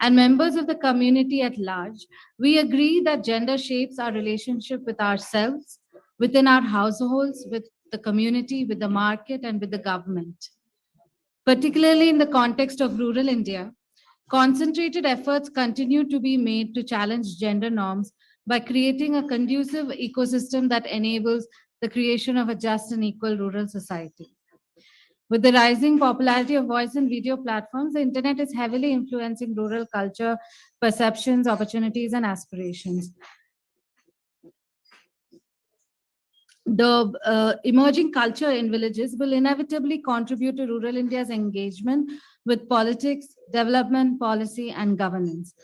and members of the community at large, we agree that gender shapes our relationship with ourselves, within our households, with the community, with the market, and with the government. Particularly in the context of rural India, concentrated efforts continue to be made to challenge gender norms by creating a conducive ecosystem that enables the creation of a just and equal rural society. With the rising popularity of voice and video platforms, the internet is heavily influencing rural culture, perceptions, opportunities, and aspirations. The emerging culture in villages will inevitably contribute to rural India's engagement with politics, development, policy, and governance.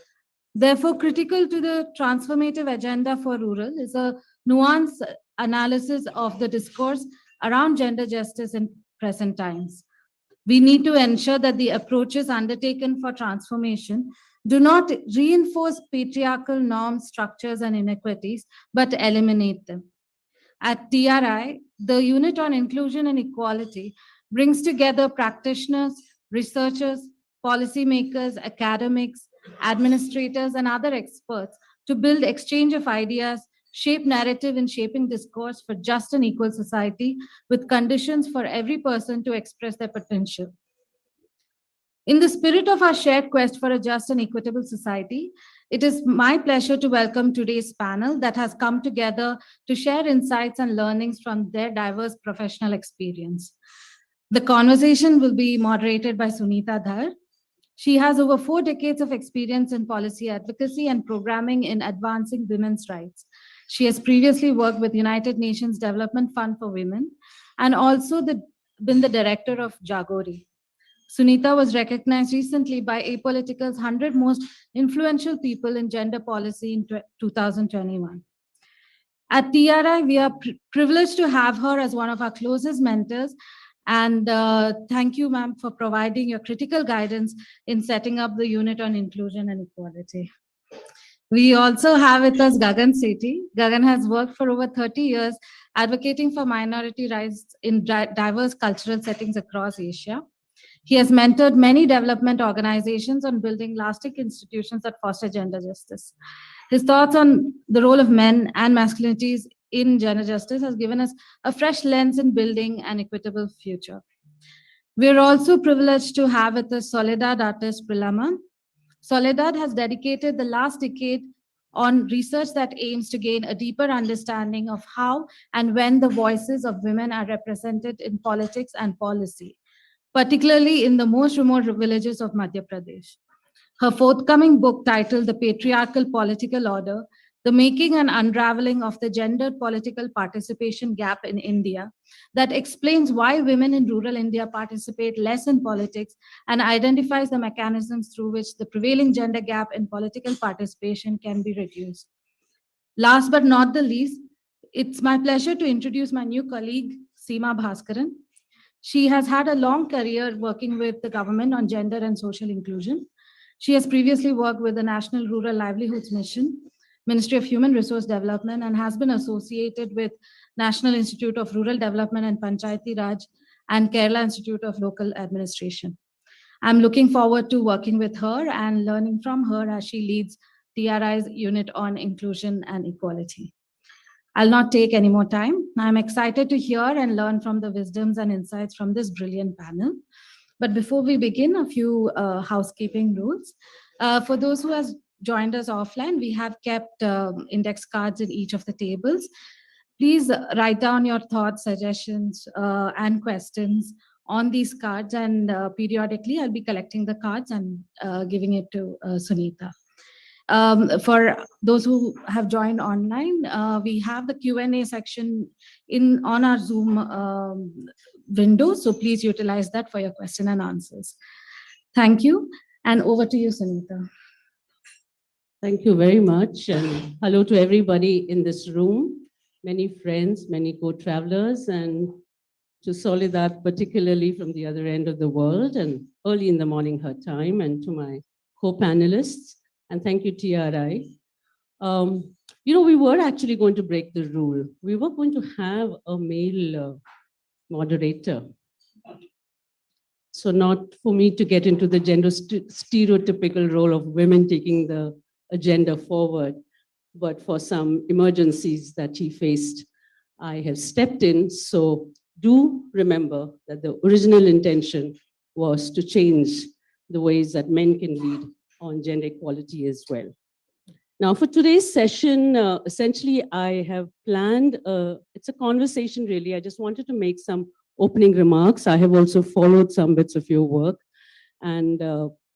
Therefore, critical to the transformative agenda for rural is a nuanced analysis of the discourse around gender justice in present times. We need to ensure that the approaches undertaken for transformation do not reinforce patriarchal norms, structures, and inequities, but eliminate them. At TRI, the Unit on Inclusion and Equality brings together practitioners, researchers, policymakers, academics, administrators, and other experts to build exchange of ideas, shape narrative, and shaping discourse for just and equal society with conditions for every person to express their potential. In the spirit of our shared quest for a just and equitable society, it is my pleasure to welcome today's panel that has come together to share insights and learnings from their diverse professional experience. The conversation will be moderated by Sunita Dhar. She has over 4 decades of experience in policy advocacy and programming in advancing women's rights. She has previously worked with United Nations Development Fund for Women and also been the director of Jagori. Sunita was recognized recently by Apolitical's 100 Most Influential People in Gender Policy in 2021. At TRI, we are privileged to have her as one of our closest mentors. And thank you, ma'am, for providing your critical guidance in setting up the Unit on Inclusion and Equality. We also have with us Gagan Sethi. Gagan has worked for over 30 years advocating for minority rights in diverse cultural settings across Asia. He has mentored many development organizations on building lasting institutions that foster gender justice. His thoughts on the role of men and masculinities in gender justice has given us a fresh lens in building an equitable future. We are also privileged to have with us Soledad artist Prilama. Soledad has dedicated the last decade on research that aims to gain a deeper understanding of how and when the voices of women are represented in politics and policy, particularly in the most remote villages of Madhya Pradesh. Her forthcoming book, titled The Patriarchal Political Order, The Making and Unraveling of the Gendered Political Participation Gap in India, that explains why women in rural India participate less in politics and identifies the mechanisms through which the prevailing gender gap in political participation can be reduced. Last but not the least, it's my pleasure to introduce my new colleague, Sima Bhaskaran. She has had a long career working with the government on gender and social inclusion. She has previously worked with the National Rural Livelihoods Mission, Ministry of Human Resource Development, and has been associated with National Institute of Rural Development and Panchayati Raj and Kerala Institute of Local Administration. I'm looking forward to working with her and learning from her as she leads TRI's Unit on Inclusion and Equality. I'll not take any more time. I'm excited to hear and learn from the wisdoms and insights from this brilliant panel. But before we begin, a few housekeeping rules. For those who have joined us offline, we have kept index cards in each of the tables. Please write down your thoughts, suggestions, and questions on these cards, and periodically I'll be collecting the cards and giving it to Sunita. For those who have joined online, we have the Q&A section on our Zoom window, so please utilize that for your question and answers. Thank you, and over to you, Sunita. Thank you very much, and hello to everybody in this room, many friends, many co-travelers, and to Soledad, particularly from the other end of the world, and early in the morning her time, and to my co-panelists. And thank you, TRI. We were actually going to break the rule. We were going to have a male moderator. So not for me to get into the gender stereotypical role of women taking the agenda forward, but for some emergencies that she faced, I have stepped in. So do remember that the original intention was to change the ways that men can lead on gender equality as well. Now, for today's session, essentially, I have planned, it's a conversation really. I just wanted to make some opening remarks. I have also followed some bits of your work, and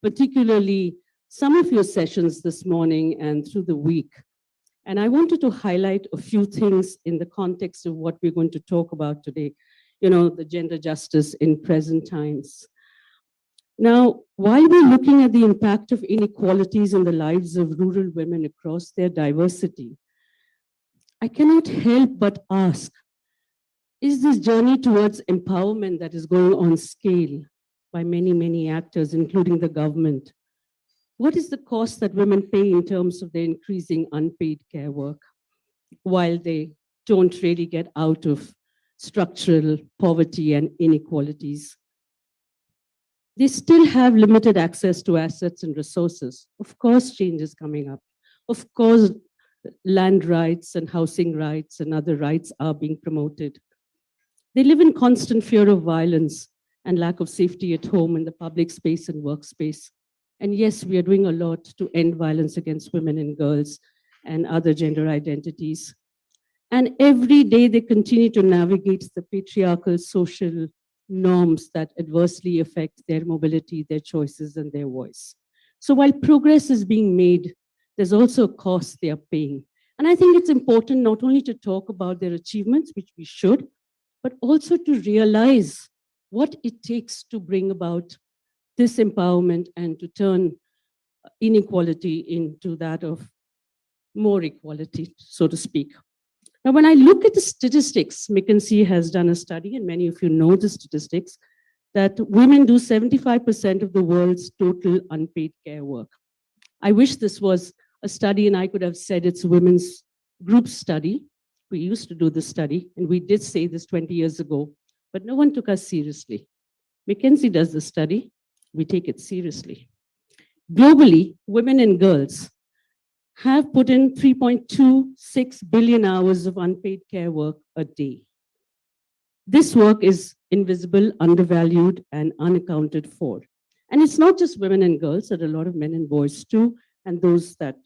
particularly some of your sessions this morning and through the week. And I wanted to highlight a few things in the context of what we're going to talk about today, the gender justice in present times. Now, while we're looking at the impact of inequalities in the lives of rural women across their diversity, I cannot help but ask, is this journey towards empowerment that is going on scale by many, many actors, including the government, what is the cost that women pay in terms of their increasing unpaid care work while they don't really get out of structural poverty and inequalities? They still have limited access to assets and resources. Of course, change is coming up. Of course, land rights and housing rights and other rights are being promoted. They live in constant fear of violence and lack of safety at home, in the public space and workspace. And yes, we are doing a lot to end violence against women and girls and other gender identities. And every day they continue to navigate the patriarchal social norms that adversely affect their mobility, their choices, and their voice. So while progress is being made, there's also a cost they are paying. And I think it's important not only to talk about their achievements, which we should, but also to realize what it takes to bring about this empowerment and to turn inequality into that of more equality, so to speak. Now, when I look at the statistics, McKinsey has done a study, and many of you know the statistics, that women do 75% of the world's total unpaid care work. I wish this was a study and I could have said it's a women's group study. We used to do this study, and we did say this 20 years ago, but no one took us seriously. McKinsey does the study, we take it seriously. Globally, women and girls have put in 3.26 billion hours of unpaid care work a day. This work is invisible, undervalued, and unaccounted for. And it's not just women and girls, there are a lot of men and boys too, and those that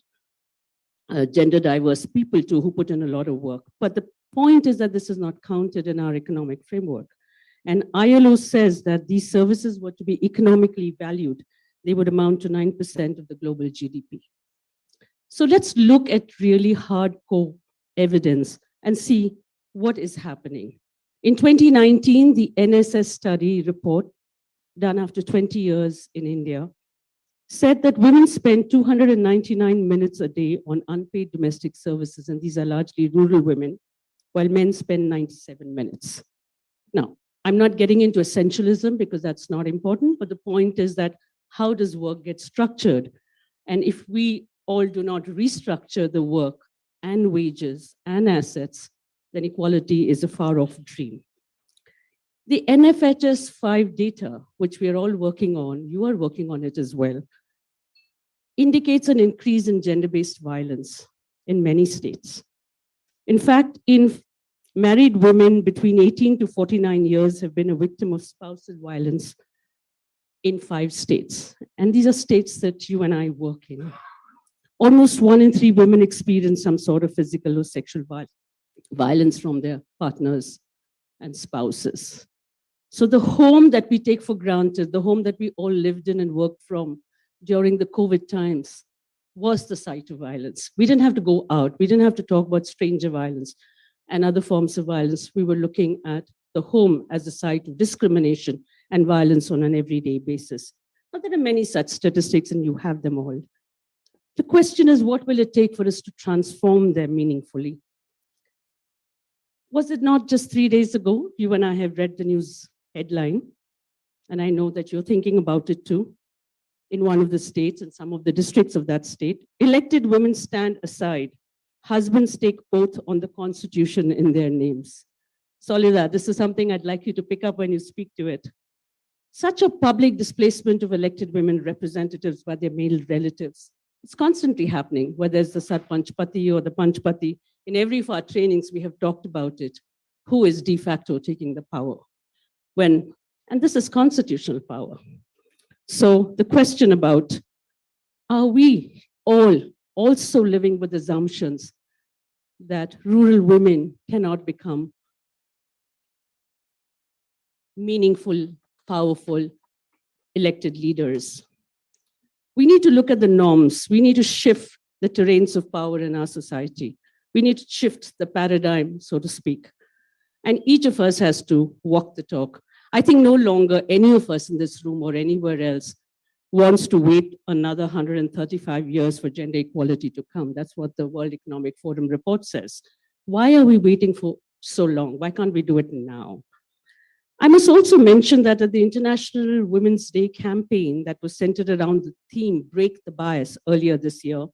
gender diverse people too, who put in a lot of work. But the point is that this is not counted in our economic framework. And ILO says that these services were to be economically valued. They would amount to 9% of the global GDP. So let's look at really hardcore evidence and see what is happening. In 2019, the NSS study report, done after 20 years in India, said that women spend 299 minutes a day on unpaid domestic services, and these are largely rural women, while men spend 97 minutes. Now, I'm not getting into essentialism because that's not important, but the point is that how does work get structured? And if we all do not restructure the work and wages and assets, then equality is a far-off dream. The NFHS 5 data, which we are all working on, you are working on it as well, indicates an increase in gender-based violence in many states. In fact, married women between 18 to 49 years have been a victim of spousal violence in 5 states. And these are states that you and I work in. Almost 1 in 3 women experience some sort of physical or sexual violence from their partners and spouses. So the home that we take for granted, the home that we all lived in and worked from during the COVID times, was the site of violence. We didn't have to go out. We didn't have to talk about stranger violence and other forms of violence. We were looking at the home as a site of discrimination and violence on an everyday basis. Now, there are many such statistics, and you have them all. The question is, what will it take for us to transform them meaningfully? Was it not just 3 days ago, you and I have read the news headline, and I know that you're thinking about it too, in one of the states and some of the districts of that state, elected women stand aside. Husbands take oath on the Constitution in their names. Solida, this is something I'd like you to pick up when you speak to it. Such a public displacement of elected women representatives by their male relatives. It's constantly happening, whether it's the Sarpanchpati or the Panchpati. In every of our trainings, we have talked about it. Who is de facto taking the power? And this is constitutional power. So the question about, are we all also living with assumptions that rural women cannot become meaningful, powerful, elected leaders? We need to look at the norms. We need to shift the terrains of power in our society. We need to shift the paradigm, so to speak. And each of us has to walk the talk. I think no longer any of us in this room or anywhere else wants to wait another 135 years for gender equality to come. That's what the World Economic Forum report says. Why are we waiting for so long? Why can't we do it now? I must also mention that at the International Women's Day campaign that was centered around the theme, Break the Bias, earlier this year,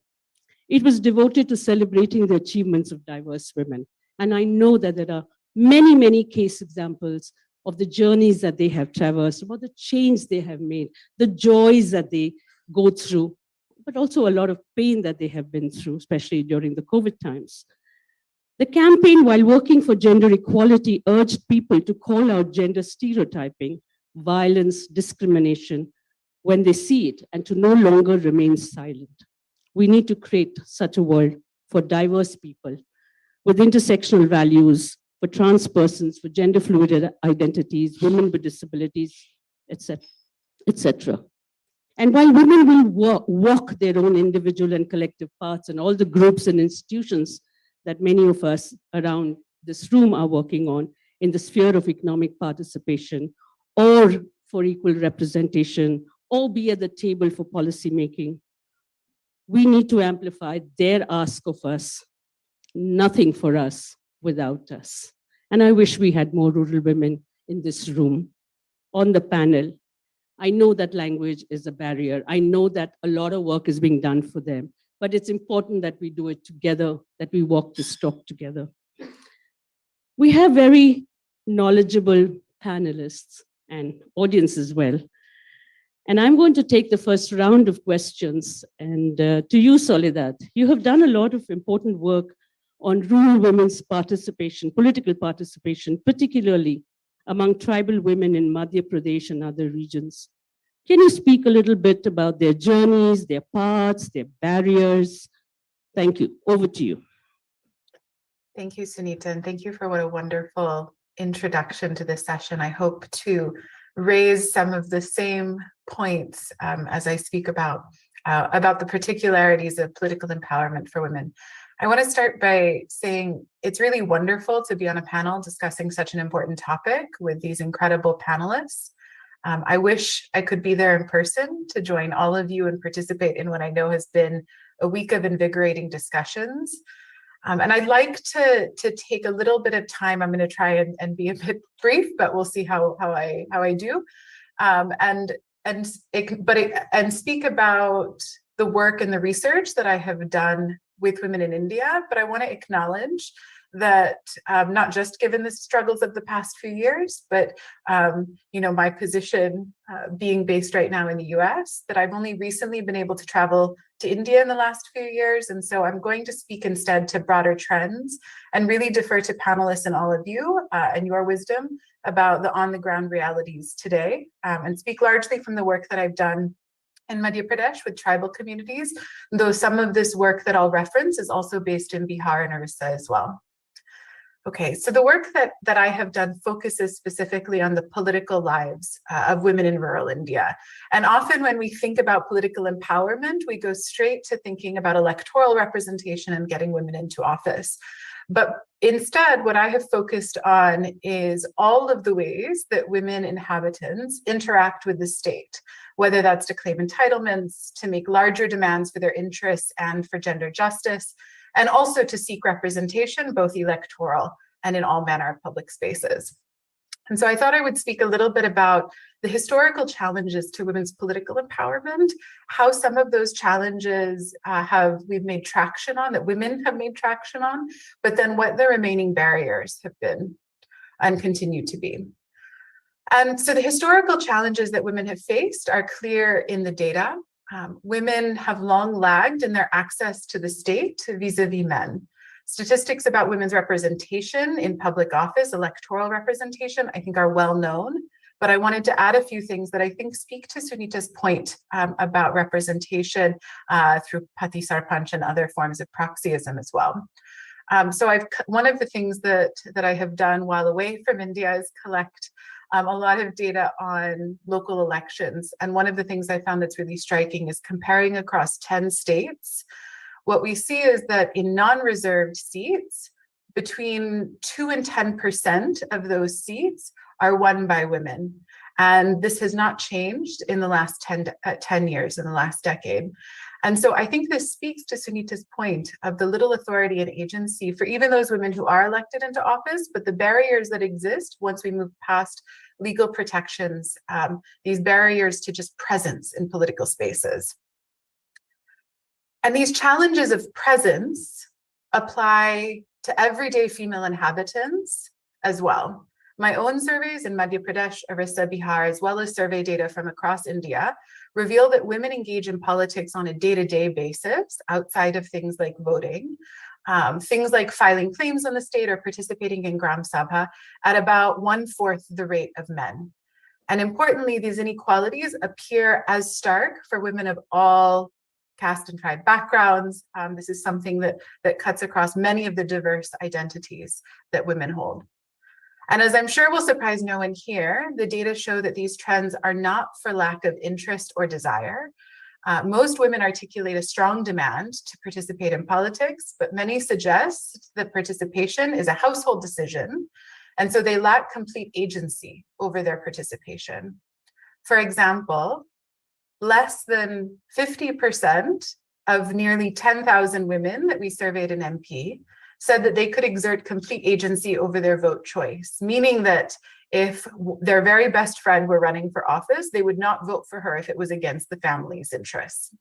it was devoted to celebrating the achievements of diverse women. And I know that there are many, many case examples of the journeys that they have traversed, about the change they have made, the joys that they go through, but also a lot of pain that they have been through, especially during the COVID times. The campaign, while working for gender equality, urged people to call out gender stereotyping, violence, discrimination when they see it, and to no longer remain silent. We need to create such a world for diverse people with intersectional values, for trans persons, for gender fluid identities, women with disabilities, etc., etc. And while women will walk their own individual and collective paths, and all the groups and institutions that many of us around this room are working on in the sphere of economic participation, or for equal representation, or be at the table for policy making, we need to amplify their ask of us, nothing for us without us. And I wish we had more rural women in this room, on the panel. I know that language is a barrier. I know that a lot of work is being done for them, but it's important that we do it together, that we walk this talk together. We have very knowledgeable panelists and audience as well. And I'm going to take the first round of questions. And to you, Soledad, you have done a lot of important work on rural women's participation, political participation, particularly among tribal women in Madhya Pradesh and other regions. Can you speak a little bit about their journeys, their paths, their barriers? Thank you. Over to you. Thank you, Sunita, and thank you for what a wonderful introduction to this session. I hope to raise some of the same points as I speak about the particularities of political empowerment for women. I want to start by saying it's really wonderful to be on a panel discussing such an important topic with these incredible panelists. I wish I could be there in person to join all of you and participate in what I know has been a week of invigorating discussions. And I'd like to take a little bit of time. I'm going to try and be a bit brief, but we'll see how I do. And speak about the work and the research that I have done with women in India. But I want to acknowledge that not just given the struggles of the past few years, but my position being based right now in the US, that I've only recently been able to travel to India in the last few years. And so I'm going to speak instead to broader trends and really defer to panelists and all of you and your wisdom about the on-the-ground realities today, and speak largely from the work that I've done in Madhya Pradesh with tribal communities, though some of this work that I'll reference is also based in Bihar and Orissa as well. Okay, so the work that I have done focuses specifically on the political lives of women in rural India. And often when we think about political empowerment, we go straight to thinking about electoral representation and getting women into office. But instead, what I have focused on is all of the ways that women inhabitants interact with the state, whether that's to claim entitlements, to make larger demands for their interests and for gender justice, and also to seek representation, both electoral and in all manner of public spaces. And so I thought I would speak a little bit about the historical challenges to women's political empowerment, how some of those challenges we've made traction on, that women have made traction on, but then what the remaining barriers have been and continue to be. And so the historical challenges that women have faced are clear in the data. Women have long lagged in their access to the state vis-a-vis men. Statistics about women's representation in public office, electoral representation, I think are well known, but I wanted to add a few things that I think speak to Sunita's point about representation through Pati Sarpanch and other forms of proxyism as well. So one of the things that I have done while away from India is collect a lot of data on local elections. And one of the things I found that's really striking is comparing across 10 states. What we see is that in non-reserved seats, between 2 and 10% of those seats are won by women. And this has not changed in the last 10 years, in the last decade. And so I think this speaks to Sunita's point of the little authority and agency for even those women who are elected into office, but the barriers that exist once we move past legal protections, these barriers to just presence in political spaces. And these challenges of presence apply to everyday female inhabitants as well. My own surveys in Madhya Pradesh, Orissa, Bihar, as well as survey data from across India, reveal that women engage in politics on a day-to-day basis outside of things like voting, things like filing claims on the state or participating in Gram Sabha at about 1/4 the rate of men. And importantly, these inequalities appear as stark for women of all caste and tribe backgrounds. This is something that cuts across many of the diverse identities that women hold. And as I'm sure will surprise no one here, the data show that these trends are not for lack of interest or desire. Most women articulate a strong demand to participate in politics, but many suggest that participation is a household decision, and so they lack complete agency over their participation. For example, less than 50% of nearly 10,000 women that we surveyed in MP said that they could exert complete agency over their vote choice, meaning that if their very best friend were running for office, they would not vote for her if it was against the family's interests.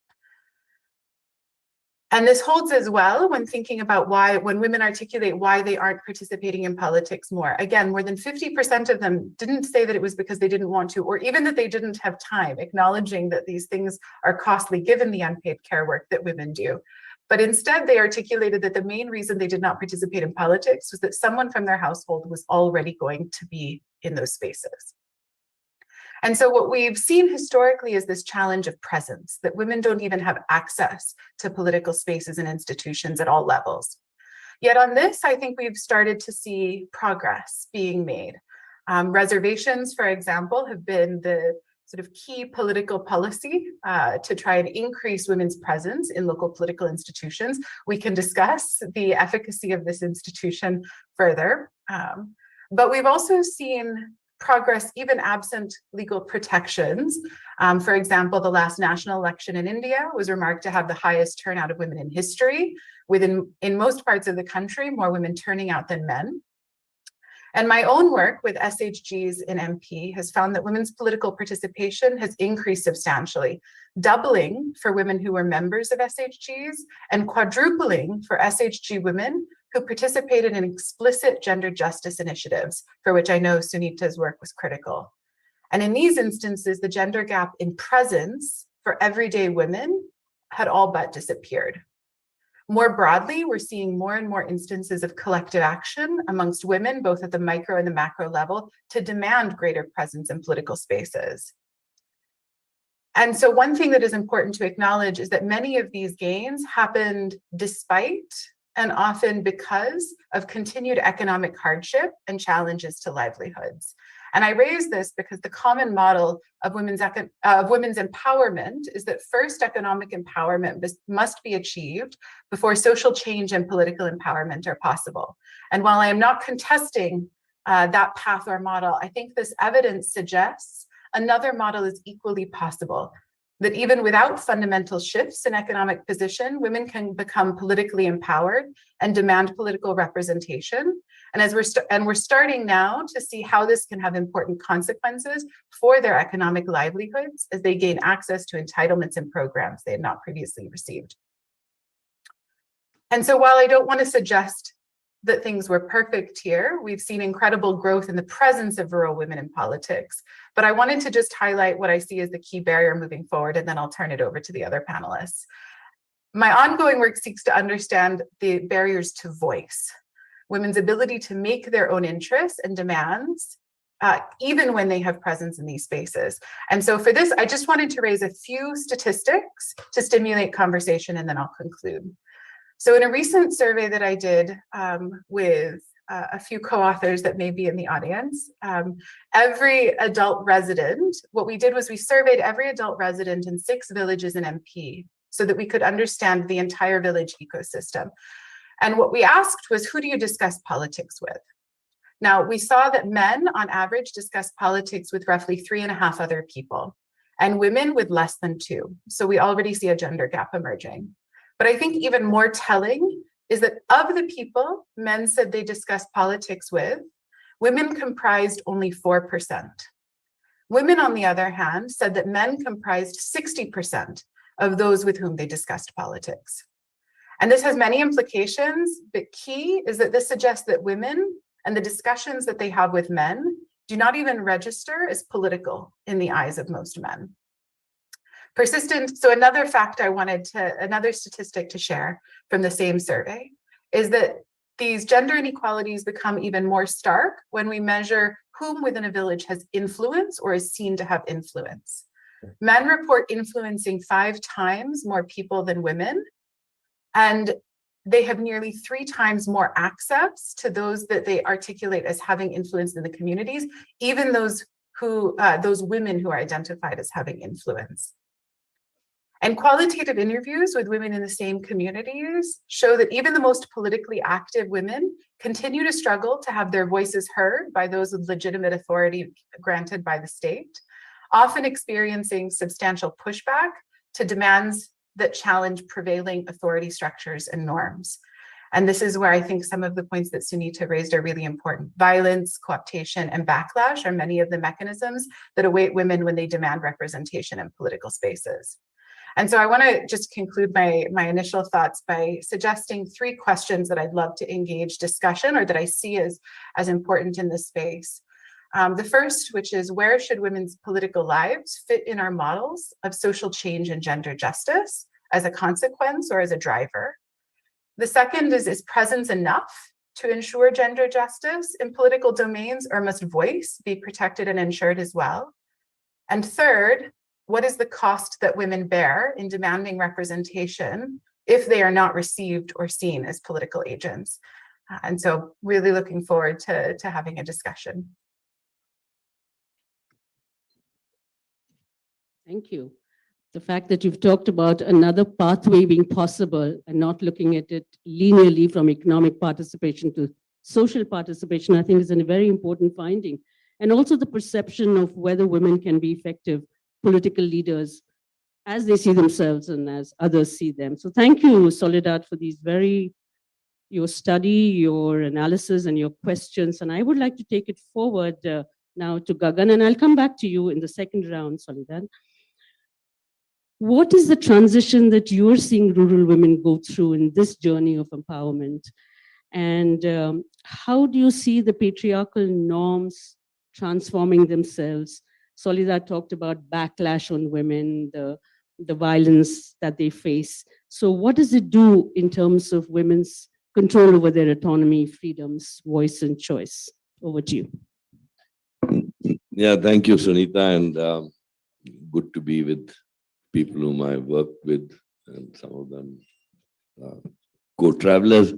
And this holds as well when thinking about when women articulate why they aren't participating in politics more. Again, more than 50% of them didn't say that it was because they didn't want to, or even that they didn't have time, acknowledging that these things are costly given the unpaid care work that women do. But instead, they articulated that the main reason they did not participate in politics was that someone from their household was already going to be in those spaces. And so what we've seen historically is this challenge of presence, that women don't even have access to political spaces and institutions at all levels. Yet on this, I think we've started to see progress being made. Reservations, for example, have been the sort of key political policy to try and increase women's presence in local political institutions. We can discuss the efficacy of this institution further. But we've also seen progress even absent legal protections. For example, the last national election in India was remarked to have the highest turnout of women in history, in most parts of the country, more women turning out than men. And my own work with SHGs in MP has found that women's political participation has increased substantially, doubling for women who were members of SHGs and quadrupling for SHG women who participated in explicit gender justice initiatives, for which I know Sunita's work was critical. And in these instances, the gender gap in presence for everyday women had all but disappeared. More broadly, we're seeing more and more instances of collective action amongst women, both at the micro and the macro level, to demand greater presence in political spaces. And so one thing that is important to acknowledge is that many of these gains happened despite and often because of continued economic hardship and challenges to livelihoods. And I raise this because the common model of women's empowerment is that first economic empowerment must be achieved before social change and political empowerment are possible. And while I am not contesting that path or model, I think this evidence suggests another model is equally possible, that even without fundamental shifts in economic position, women can become politically empowered and demand political representation. And we're starting now to see how this can have important consequences for their economic livelihoods as they gain access to entitlements and programs they had not previously received. And so while I don't want to suggest that things were perfect here. We've seen incredible growth in the presence of rural women in politics. But I wanted to just highlight what I see as the key barrier moving forward, and then I'll turn it over to the other panelists. My ongoing work seeks to understand the barriers to voice, women's ability to make their own interests and demands, even when they have presence in these spaces. And so for this, I just wanted to raise a few statistics to stimulate conversation, and then I'll conclude. So in a recent survey that I did with a few co-authors that may be in the audience, every adult resident, what we did was we surveyed every adult resident in 6 villages in MP so that we could understand the entire village ecosystem. And what we asked was, who do you discuss politics with? Now, we saw that men on average discuss politics with roughly 3.5 other people, and women with less than 2. So we already see a gender gap emerging. But I think even more telling is that of the people men said they discussed politics with, women comprised only 4%. Women, on the other hand, said that men comprised 60% of those with whom they discussed politics. And this has many implications, but key is that this suggests that women and the discussions that they have with men do not even register as political in the eyes of most men. So another fact another statistic to share from the same survey is that these gender inequalities become even more stark when we measure whom within a village has influence or is seen to have influence. Men report influencing 5 times more people than women, and they have nearly 3 times more access to those that they articulate as having influence in the communities, even those women who are identified as having influence. And qualitative interviews with women in the same communities show that even the most politically active women continue to struggle to have their voices heard by those with legitimate authority granted by the state, often experiencing substantial pushback to demands that challenge prevailing authority structures and norms. And this is where I think some of the points that Sunita raised are really important. Violence, co-optation, and backlash are many of the mechanisms that await women when they demand representation in political spaces. And so I want to just conclude my initial thoughts by suggesting 3 questions that I'd love to engage discussion, or that I see as important in this space. The first, which is, where should women's political lives fit in our models of social change and gender justice as a consequence or as a driver? The second is presence enough to ensure gender justice in political domains, or must voice be protected and ensured as well? And third, what is the cost that women bear in demanding representation if they are not received or seen as political agents? And so really looking forward to having a discussion. Thank you. The fact that you've talked about another pathway being possible and not looking at it linearly from economic participation to social participation, I think is a very important finding. And also the perception of whether women can be effective political leaders as they see themselves and as others see them. So thank you, Soledad, for your study, your analysis, and your questions. And I would like to take it forward now to Gagan, and I'll come back to you in the second round, Soledad. What is the transition that you're seeing rural women go through in this journey of empowerment? And how do you see the patriarchal norms transforming themselves? Soledad talked about backlash on women, the violence that they face. So what does it do in terms of women's control over their autonomy, freedoms, voice, and choice? Over to you. Yeah, thank you, Sunita, and good to be with people whom I worked with, and some of them co-travelers.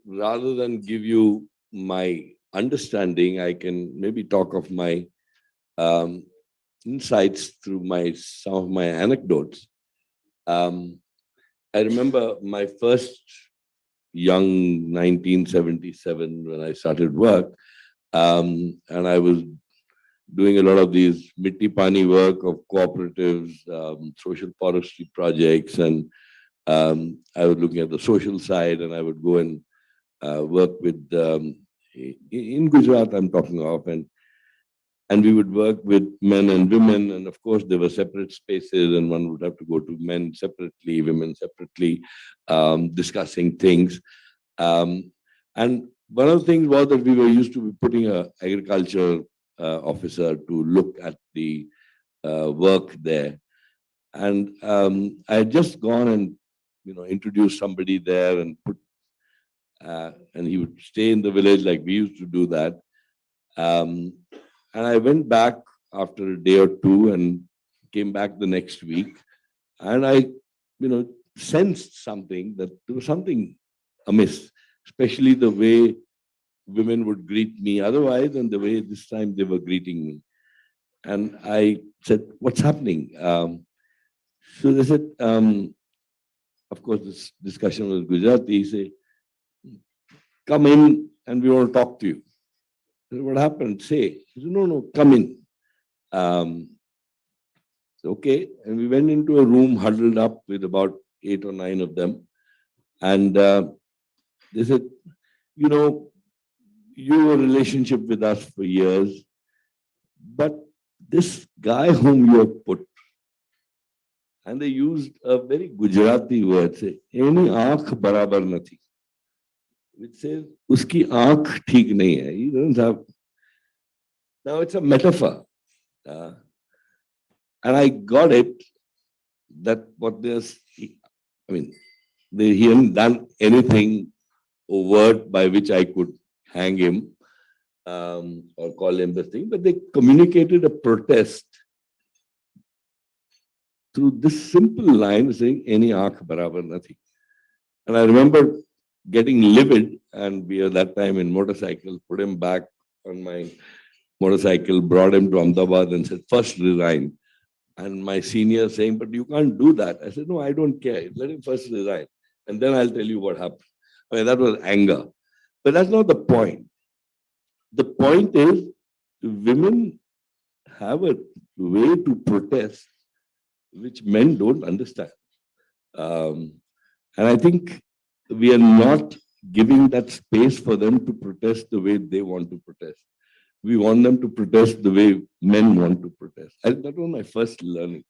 Rather than give you my understanding, I can maybe talk of my insights through some of my anecdotes. I remember my first young 1977 when I started work, and I was doing a lot of these mitti pani work of cooperatives, social forestry projects, and I was looking at the social side, and I would go and work with in Gujarat I'm talking of, and and we would work with men and women. And of course, there were separate spaces, and one would have to go to men separately, women separately, discussing things. And one of the things was that we were used to be putting an agriculture officer to look at the work there. And I had just gone and introduced somebody there and and he would stay in the village like we used to do that. And I went back after a day or two and came back the next week, and I sensed something, that there was something amiss, especially the way women would greet me otherwise and the way this time they were greeting me. And I said, "What's happening?" So they said, of course, this discussion was Gujarati. He said, "Come in and we want to talk to you." I said, "What happened? Say." He said, "No, no, come in." So, okay. And we went into a room huddled up with about 8 or 9 of them. And they said, "You have a relationship with us for years, but this guy whom you have put," and they used a very Gujarati word, say, "Any aankh barabar nathi," which says, "Uski aankh theek nahi hai." He doesn't have. Now it's a metaphor. And I got it that what there's, I mean, he hadn't done anything overt by which I could hang him or call him the thing, but they communicated a protest through this simple line saying, "Any aankh barabar nathi." And I remember getting livid, and we were that time in motorcycles, put him back on my motorcycle, brought him to Ahmedabad and said, "First resign." And my senior saying, "But you can't do that." I said, "No, I don't care. Let him first resign. And then I'll tell you what happened." I mean, that was anger. But that's not the point. The point is, women have a way to protest which men don't understand. And I think we are not giving that space for them to protest the way they want to protest. We want them to protest the way men want to protest. That was my first learning.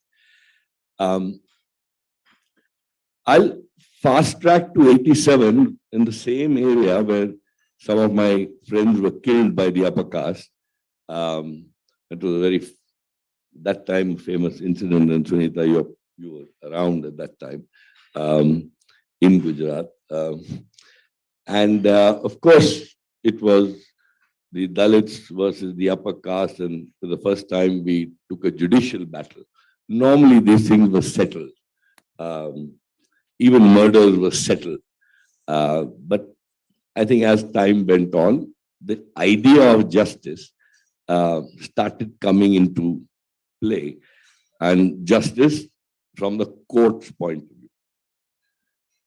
I'll fast track to 87 in the same area where some of my friends were killed by the upper caste. It was a very, that time, famous incident, and Sunita, you were around at that time in Gujarat. And of course, it was the Dalits versus the upper caste, and for the first time, we took a judicial battle. Normally, these things were settled. Even murders were settled. But I think as time went on, the idea of justice started coming into play, and justice from the court's point of view.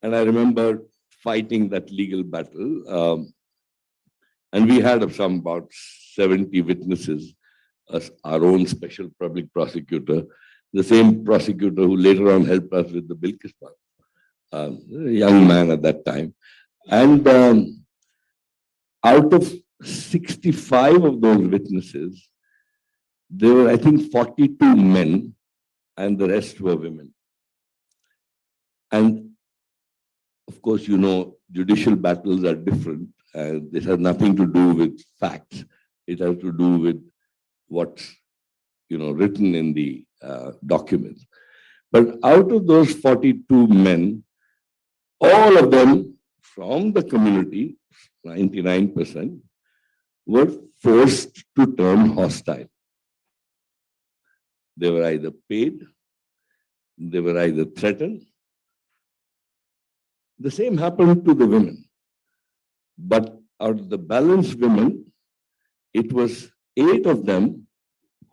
And I remember fighting that legal battle. And we had about 70 witnesses, our own special public prosecutor, the same prosecutor who later on helped us with the Bilkis part, a young man at that time. And out of 65 of those witnesses, there were, I think, 42 men, and the rest were women. And of course, judicial battles are different. And this has nothing to do with facts. It has to do with what's written in the documents. But out of those 42 men, all of them from the community, 99%, were forced to turn hostile. They were either paid, they were either threatened. The same happened to the women. But out of the balanced women, it was 8 of them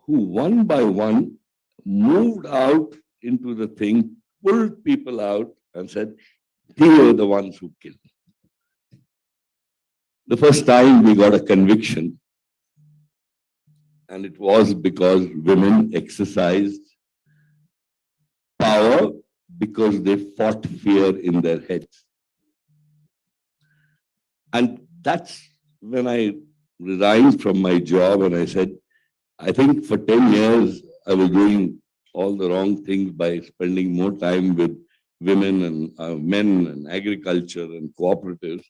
who one by one moved out into the thing, pulled people out and said, "They were the ones who killed." The first time we got a conviction, and it was because women exercised power because they fought fear in their heads. And that's when I resigned from my job and I said, I think for 10 years, I was doing all the wrong things by spending more time with women and men and agriculture and cooperatives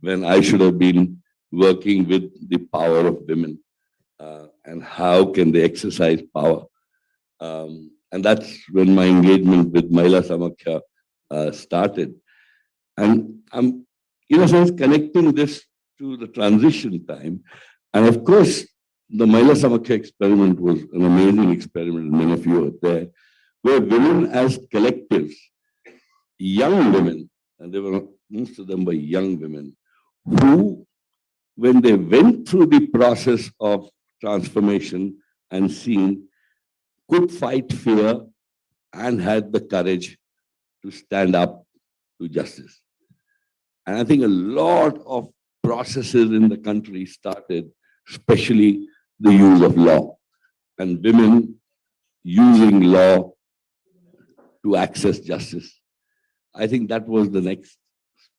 when I should have been working with the power of women and how can they exercise power. And that's when my engagement with Mahila Samakhya started. And I'm, in a sense, connecting this to the transition time. And of course, the Mahila Samakhya experiment was an amazing experiment, and many of you were there, where women as collectives, young women, and most of them were young women, who, when they went through the process of transformation and seeing, could fight fear and had the courage to stand up to justice. And I think a lot of processes in the country started, especially the use of law and women using law to access justice. I think that was the next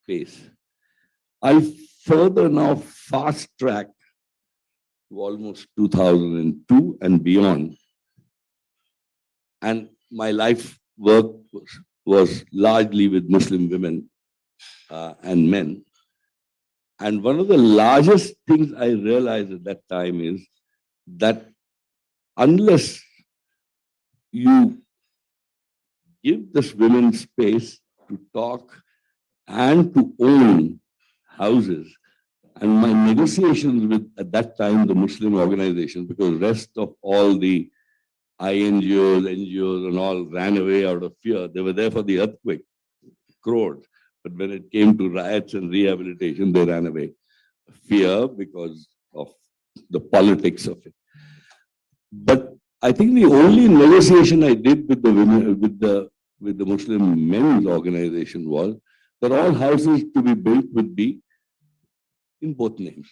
space. I'll further now fast track to almost 2002 and beyond. And my life work was largely with Muslim women and men. And one of the largest things I realized at that time is that unless you give this women space to talk and to own houses, and my negotiations with, at that time, the Muslim organizations, because rest of all the INGOs, NGOs and all ran away out of fear. They were there for the earthquake, crores. But when it came to riots and rehabilitation, they ran away. Fear because of the politics of it. But I think the only negotiation I did with the women, with the Muslim men's organization was that all houses to be built would be in both names.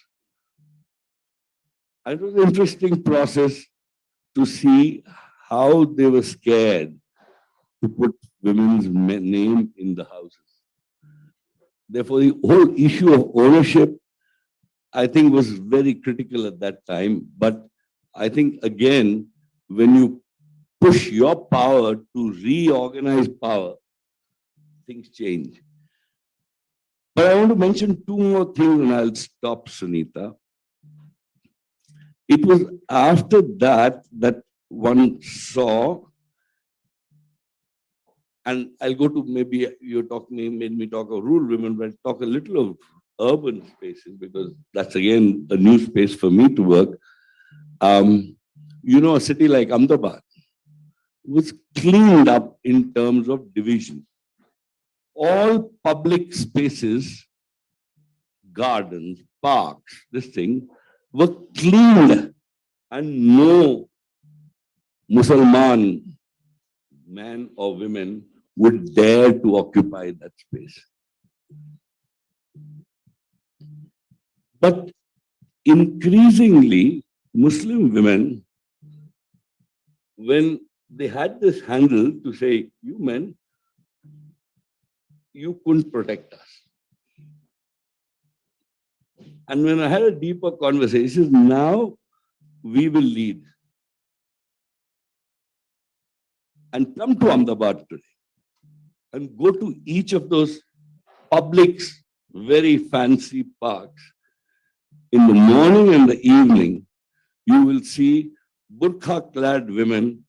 And it was an interesting process to see how they were scared to put women's name in the houses. Therefore, the whole issue of ownership, I think, was very critical at that time. But I think, again, when you push your power to reorganize power, things change. But I want to mention two more things and I'll stop, Sunita. It was after that that one saw, and I'll go to maybe you made me talk of rural women, but I'll talk a little of urban spaces because that's again a new space for me to work. You know, a city like Ahmedabad was cleaned up in terms of division. All public spaces, gardens, parks, this thing, were cleaned and no Mussalman man or women would dare to occupy that space. But increasingly, Muslim women, when they had this handle to say, you men, you couldn't protect us. And when I had a deeper conversation, now we will lead. And come to Ahmedabad today and go to each of those public, very fancy parks. In the morning and the evening, you will see burqa-clad women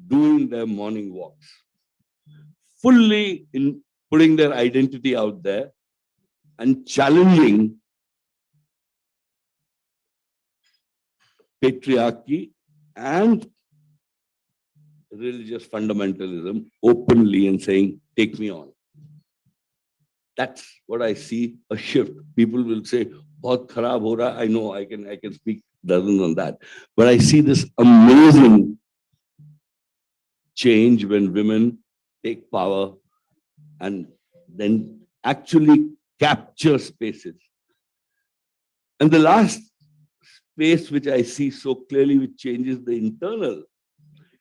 doing their morning walks, fully in putting their identity out there and challenging patriarchy and religious fundamentalism openly and saying, take me on. That's what I see, a shift. People will say, bahut kharab ho raha. I know I can speak dozens on that. But I see this amazing change when women take power and then actually capture spaces. And the last space which I see so clearly, which changes the internal,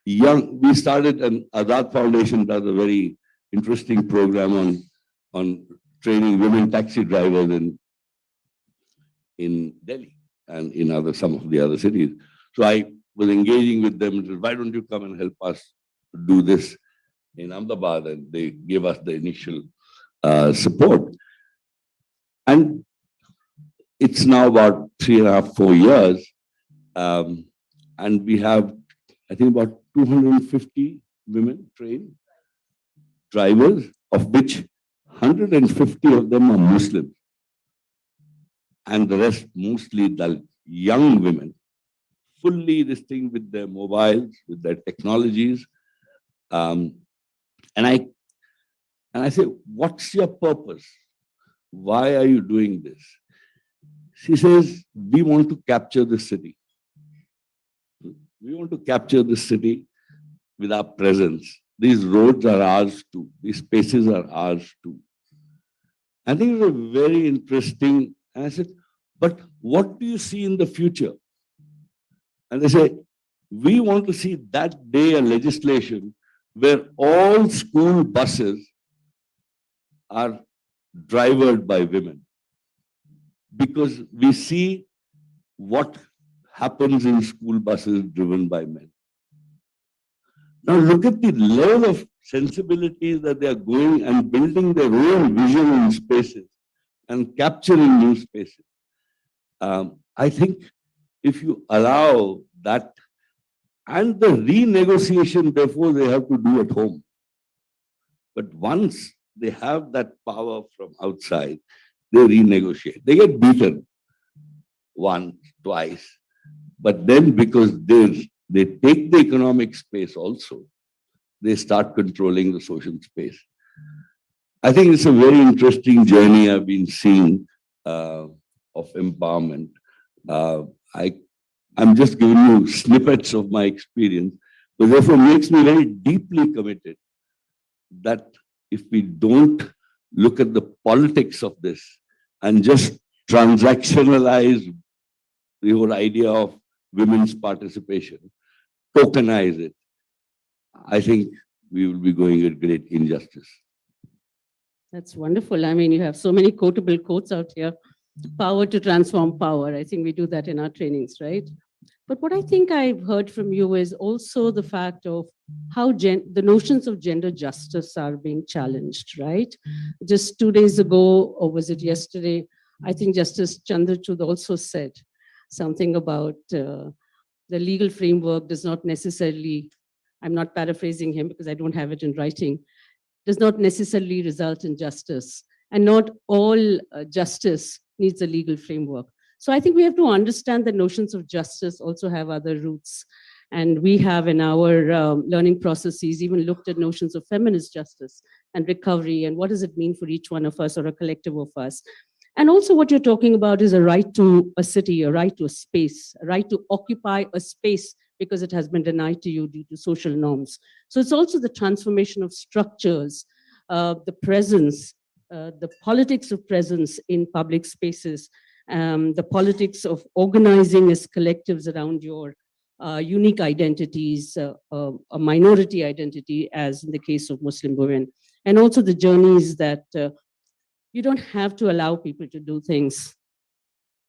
we started an Azad Foundation does a very interesting program on training women taxi drivers in Delhi and in some of the other cities. So I was engaging with them and said, why don't you come and help us do this in Ahmedabad? And they gave us the initial support. And it's now about 3.5, 4 years. And we have, I think, about 250 women trained drivers, of which 150 of them are Muslims. And the rest mostly the young women, fully this thing with their mobiles, with their technologies. And I say, what's your purpose? Why are you doing this? She says, we want to capture the city. We want to capture the city with our presence. These roads are ours too. These spaces are ours too. I think it was very interesting. And I said, but what do you see in the future? And they say, we want to see that day a legislation where all school buses are drivered by women. Because we see what happens in school buses driven by men. Now look at the level of sensibility that they are going and building their own vision in spaces and capturing new spaces. I think if you allow that, and the renegotiation, therefore, they have to do at home. But once they have that power from outside, they renegotiate. They get beaten once, twice, but then because they take the economic space also, they start controlling the social space. I think it's a very interesting journey I've been seeing of empowerment. I'm just giving you snippets of my experience, but therefore makes me very deeply committed that if we don't look at the politics of this and just transactionalize the whole idea of women's participation, tokenize it, I think we will be going at great injustice. That's wonderful. I mean, you have so many quotable quotes out here. Power to transform power. I think we do that in our trainings, right? But what I think I've heard from you is also the fact of how the notions of gender justice are being challenged, right? Just 2 days ago, or was it yesterday, I think Justice Chandrachud also said something about the legal framework does not necessarily, I'm not paraphrasing him because I don't have it in writing, does not necessarily result in justice. And not all justice needs a legal framework. So I think we have to understand that notions of justice also have other roots. And we have in our learning processes even looked at notions of feminist justice and recovery and what does it mean for each one of us or a collective of us. And also what you're talking about is a right to a city, a right to a space, a right to occupy a space because it has been denied to you due to social norms. So it's also the transformation of structures, the presence, the politics of presence in public spaces, the politics of organizing as collectives around your unique identities, a minority identity, as in the case of Muslim women, and also the journeys that you don't have to allow people to do things.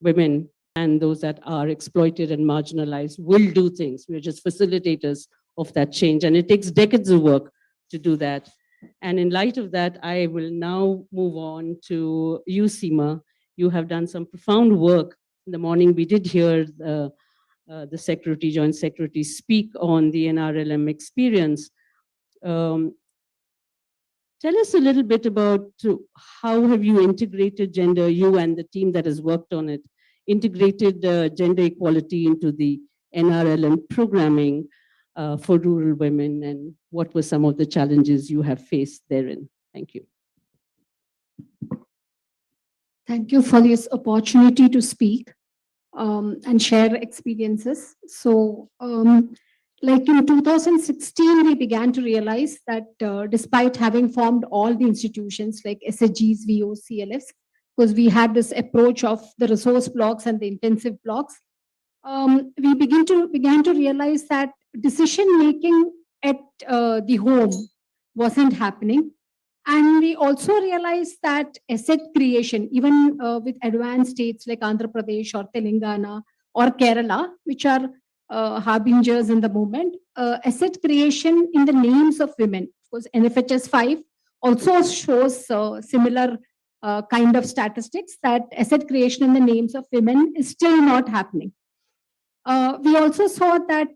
Women and those that are exploited and marginalized will do things. We're just facilitators of that change, and it takes decades of work to do that. And in light of that, I will now move on to you, Sima. You have done some profound work. In the morning, we did hear the Secretary, Joint Secretary, speak on the NRLM experience. Tell us a little bit about how have you integrated gender, you and the team that has worked on it, integrated gender equality into the NRLM programming for rural women, and what were some of the challenges you have faced therein? Thank you. Thank you for this opportunity to speak and share experiences. So, like in 2016, we began to realize that despite having formed all the institutions like SHGs, VOs, CLFs, because we had this approach of the resource blocks and the intensive blocks, we began to realize that decision making at the home wasn't happening. And we also realized that asset creation, even with advanced states like Andhra Pradesh or Telangana or Kerala, which are harbingers in the movement. Asset creation in the names of women. Of course, NFHS 5 also shows similar kind of statistics that asset creation in the names of women is still not happening. We also saw that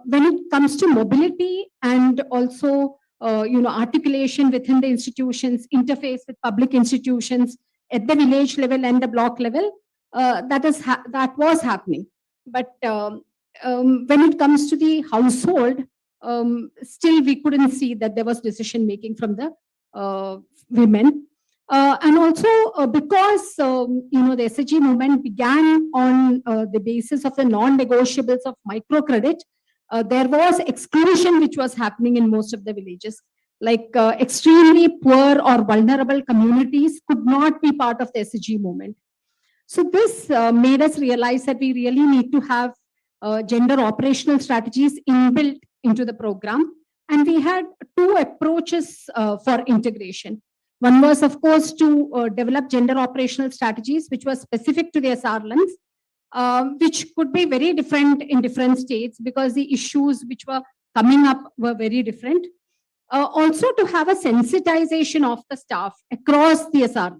when it comes to mobility and also articulation within the institutions, interface with public institutions at the village level and the block level, that was happening. But when it comes to the household, still we couldn't see that there was decision making from the women. And also because the SHG movement began on the basis of the non-negotiables of microcredit, there was exclusion which was happening in most of the villages. Like extremely poor or vulnerable communities could not be part of the SHG movement. So this made us realize that we really need to have gender operational strategies inbuilt into the program. And we had two approaches for integration. One was, of course, to develop gender operational strategies, which was specific to the SR which could be very different in different states because the issues which were coming up were very different. Also to have a sensitization of the staff across the SR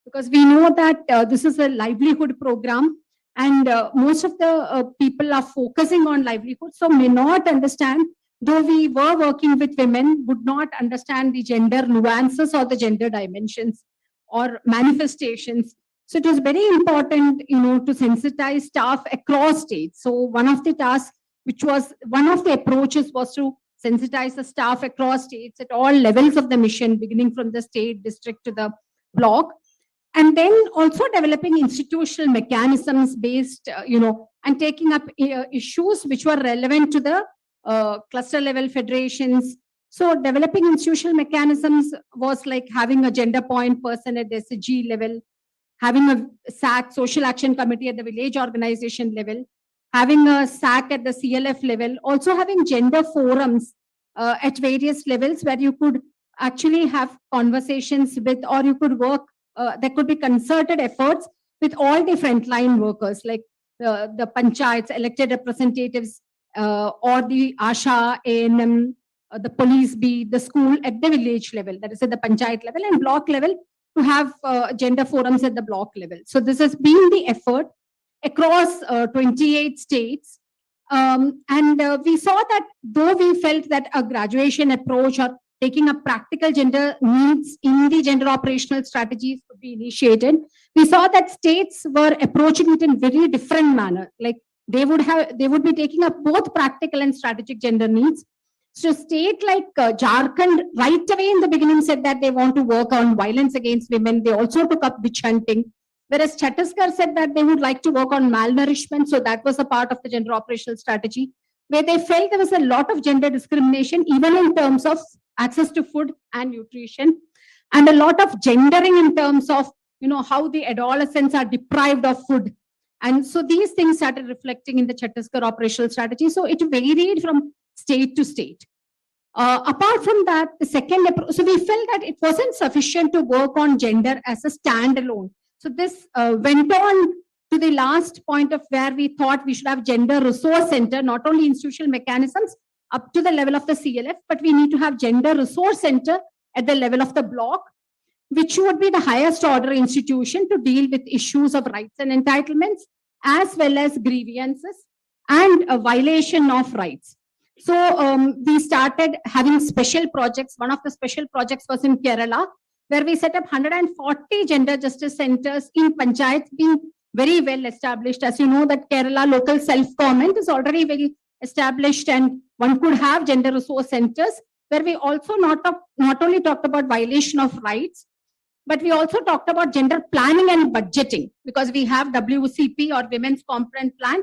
because we know that this is a livelihood program and most of the people are focusing on livelihood, so may not understand, though we were working with women, would not understand the gender nuances or the gender dimensions or manifestations. So it was very important, to sensitize staff across states. So one of the tasks, one of the approaches was to sensitize the staff across states at all levels of the mission, beginning from the state, district to the block. And then also developing institutional mechanisms based, and taking up issues which were relevant to the cluster level federations. So developing institutional mechanisms was like having a gender point person at the SHG level, having a SAC, Social Action Committee at the village organization level, having a SAC at the CLF level, also having gender forums at various levels where you could actually have conversations with, or you could work, there could be concerted efforts with all the frontline workers like the panchayats, elected representatives, or the ASHA, ANM, the police beat, the school at the village level, that is at the panchayat level and block level, to have gender forums at the block level. So this has been the effort across 28 states. And we saw that though we felt that a graduation approach or taking up practical gender needs in the gender operational strategies could be initiated, we saw that states were approaching it in very different manner. Like they would be taking up both practical and strategic gender needs. So state like Jharkhand right away in the beginning said that they want to work on violence against women. They also took up witch hunting. Whereas Chhattisgarh said that they would like to work on malnourishment. So that was a part of the gender operational strategy, where they felt there was a lot of gender discrimination, even in terms of access to food and nutrition, and a lot of gendering in terms of, how the adolescents are deprived of food. And so these things started reflecting in the Chhattisgarh operational strategy. So it varied from state to state. Apart from that, the second approach, so we felt that it wasn't sufficient to work on gender as a standalone. So this went on to the last point of where we thought we should have gender resource center, not only institutional mechanisms up to the level of the CLF, but we need to have gender resource center at the level of the block, which would be the highest order institution to deal with issues of rights and entitlements, as well as grievances and a violation of rights. So we started having special projects. One of the special projects was in Kerala, where we set up 140 gender justice centers in panchayats, being very well established. As you know, that Kerala local self-government is already very established, and one could have gender resource centers, where we also not only talked about violation of rights, but we also talked about gender planning and budgeting, because we have WCP or Women's Component Plan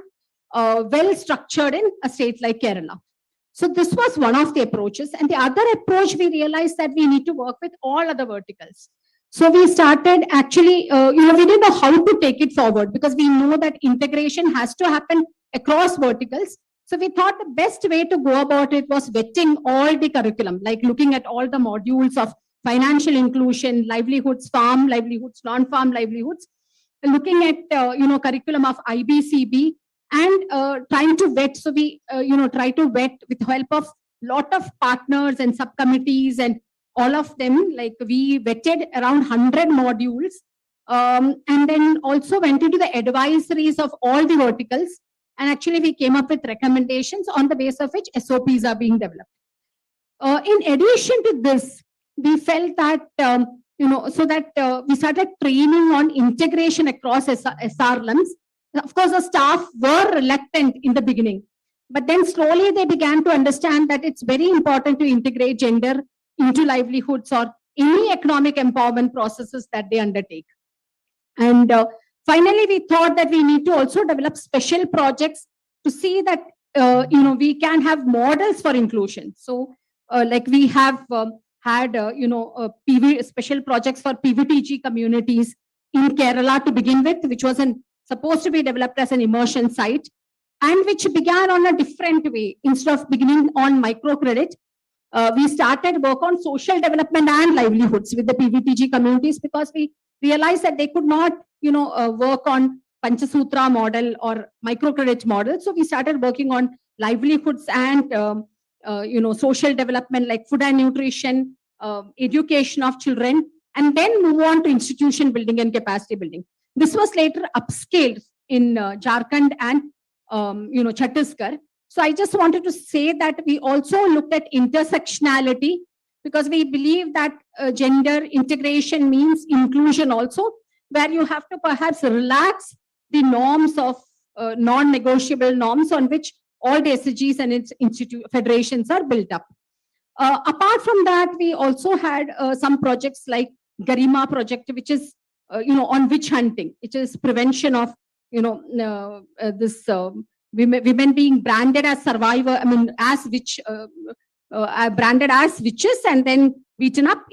well structured in a state like Kerala. So this was one of the approaches. And the other approach, we realized that we need to work with all other verticals. So we started actually, we didn't know how to take it forward, because we know that integration has to happen across verticals. So we thought the best way to go about it was vetting all the curriculum, like looking at all the modules of financial inclusion, livelihoods, farm livelihoods, non-farm livelihoods, looking at, curriculum of IBCB, and trying to vet. So we, try to vet with help of lot of partners and subcommittees and all of them. Like we vetted around 100 modules, and then also went into the advisories of all the verticals. And actually, we came up with recommendations on the basis of which SOPs are being developed. In addition to this, we felt that, we started training on integration across SRLMs. Of course, the staff were reluctant in the beginning, but then slowly they began to understand that it's very important to integrate gender into livelihoods or any economic empowerment processes that they undertake. And finally, we thought that we need to also develop special projects to see that, we can have models for inclusion. So, like we have had, special projects for PVTG communities in Kerala to begin with, which was supposed to be developed as an immersion site, and which began on a different way. Instead of beginning on microcredit, we started work on social development and livelihoods with the PVTG communities, because we realized that they could not, work on Panchasutra model or microcredit model. So we started working on livelihoods and, social development like food and nutrition, education of children, and then move on to institution building and capacity building. This was later upscaled in Jharkhand and, Chhattisgarh. So I just wanted to say that we also looked at intersectionality, because we believe that gender integration means inclusion also, where you have to perhaps relax the norms of non-negotiable norms on which all the SDGs and its federations are built up. Apart from that, we also had some projects like Garima project, which is, on witch hunting, which is prevention of, this women being branded as survivor, as witch, branded as witches and then beaten up.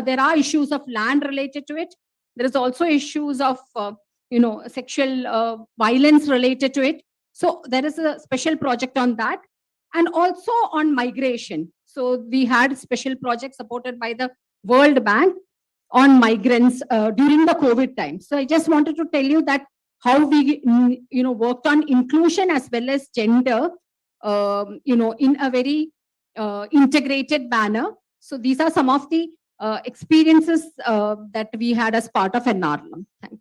There are issues of land related to it. There is also issues of, sexual violence related to it. So there is a special project on that, and also on migration. So we had special projects supported by the World Bank on migrants during the COVID time. So I just wanted to tell you that how we, worked on inclusion as well as gender, in a very integrated manner. So these are some of the experiences that we had as part of NRLM. Thank you.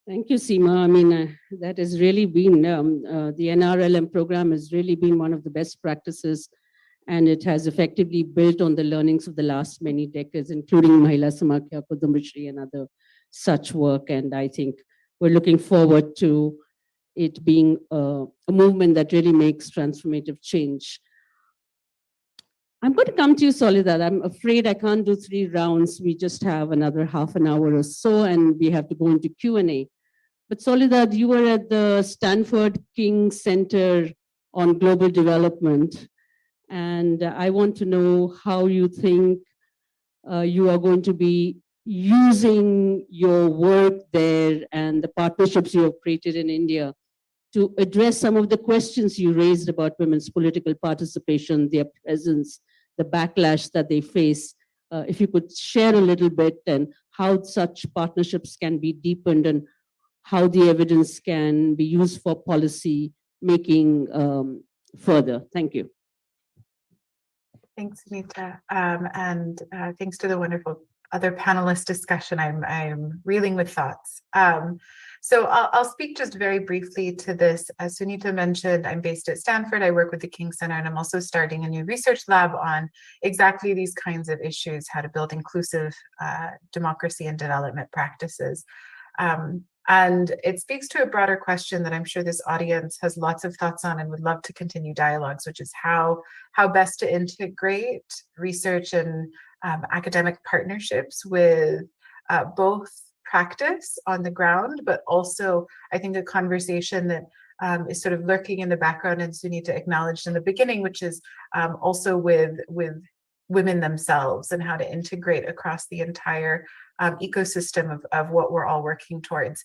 Thank you, Sima. That has really been, the NRLM program has really been one of the best practices, and it has effectively built on the learnings of the last many decades, including Mahila Samakya, Padmashri, and other such work. And I think we're looking forward to it being a movement that really makes transformative change. I'm going to come to you, Soledad. I'm afraid I can't do 3 rounds. We just have another half an hour or so, and we have to go into Q&A. But Soledad, you were at the Stanford King Center on Global Development, and I want to know how you think you are going to be using your work there and the partnerships you have created in India to address some of the questions you raised about women's political participation, their presence, the backlash that they face. If you could share a little bit and how such partnerships can be deepened and how the evidence can be used for policy making further. Thank you. Thanks, Anita. And thanks to the wonderful other panelist discussion. I'm reeling with thoughts. So I'll speak just very briefly to this. As Sunita mentioned, I'm based at Stanford. I work with the King Center, and I'm also starting a new research lab on exactly these kinds of issues, how to build inclusive democracy and development practices. And it speaks to a broader question that I'm sure this audience has lots of thoughts on and would love to continue dialogues, which is how best to integrate research and academic partnerships with both practice on the ground, but also I think a conversation that is sort of lurking in the background, and Sunita acknowledged in the beginning, which is also with women themselves and how to integrate across the entire ecosystem of what we're all working towards.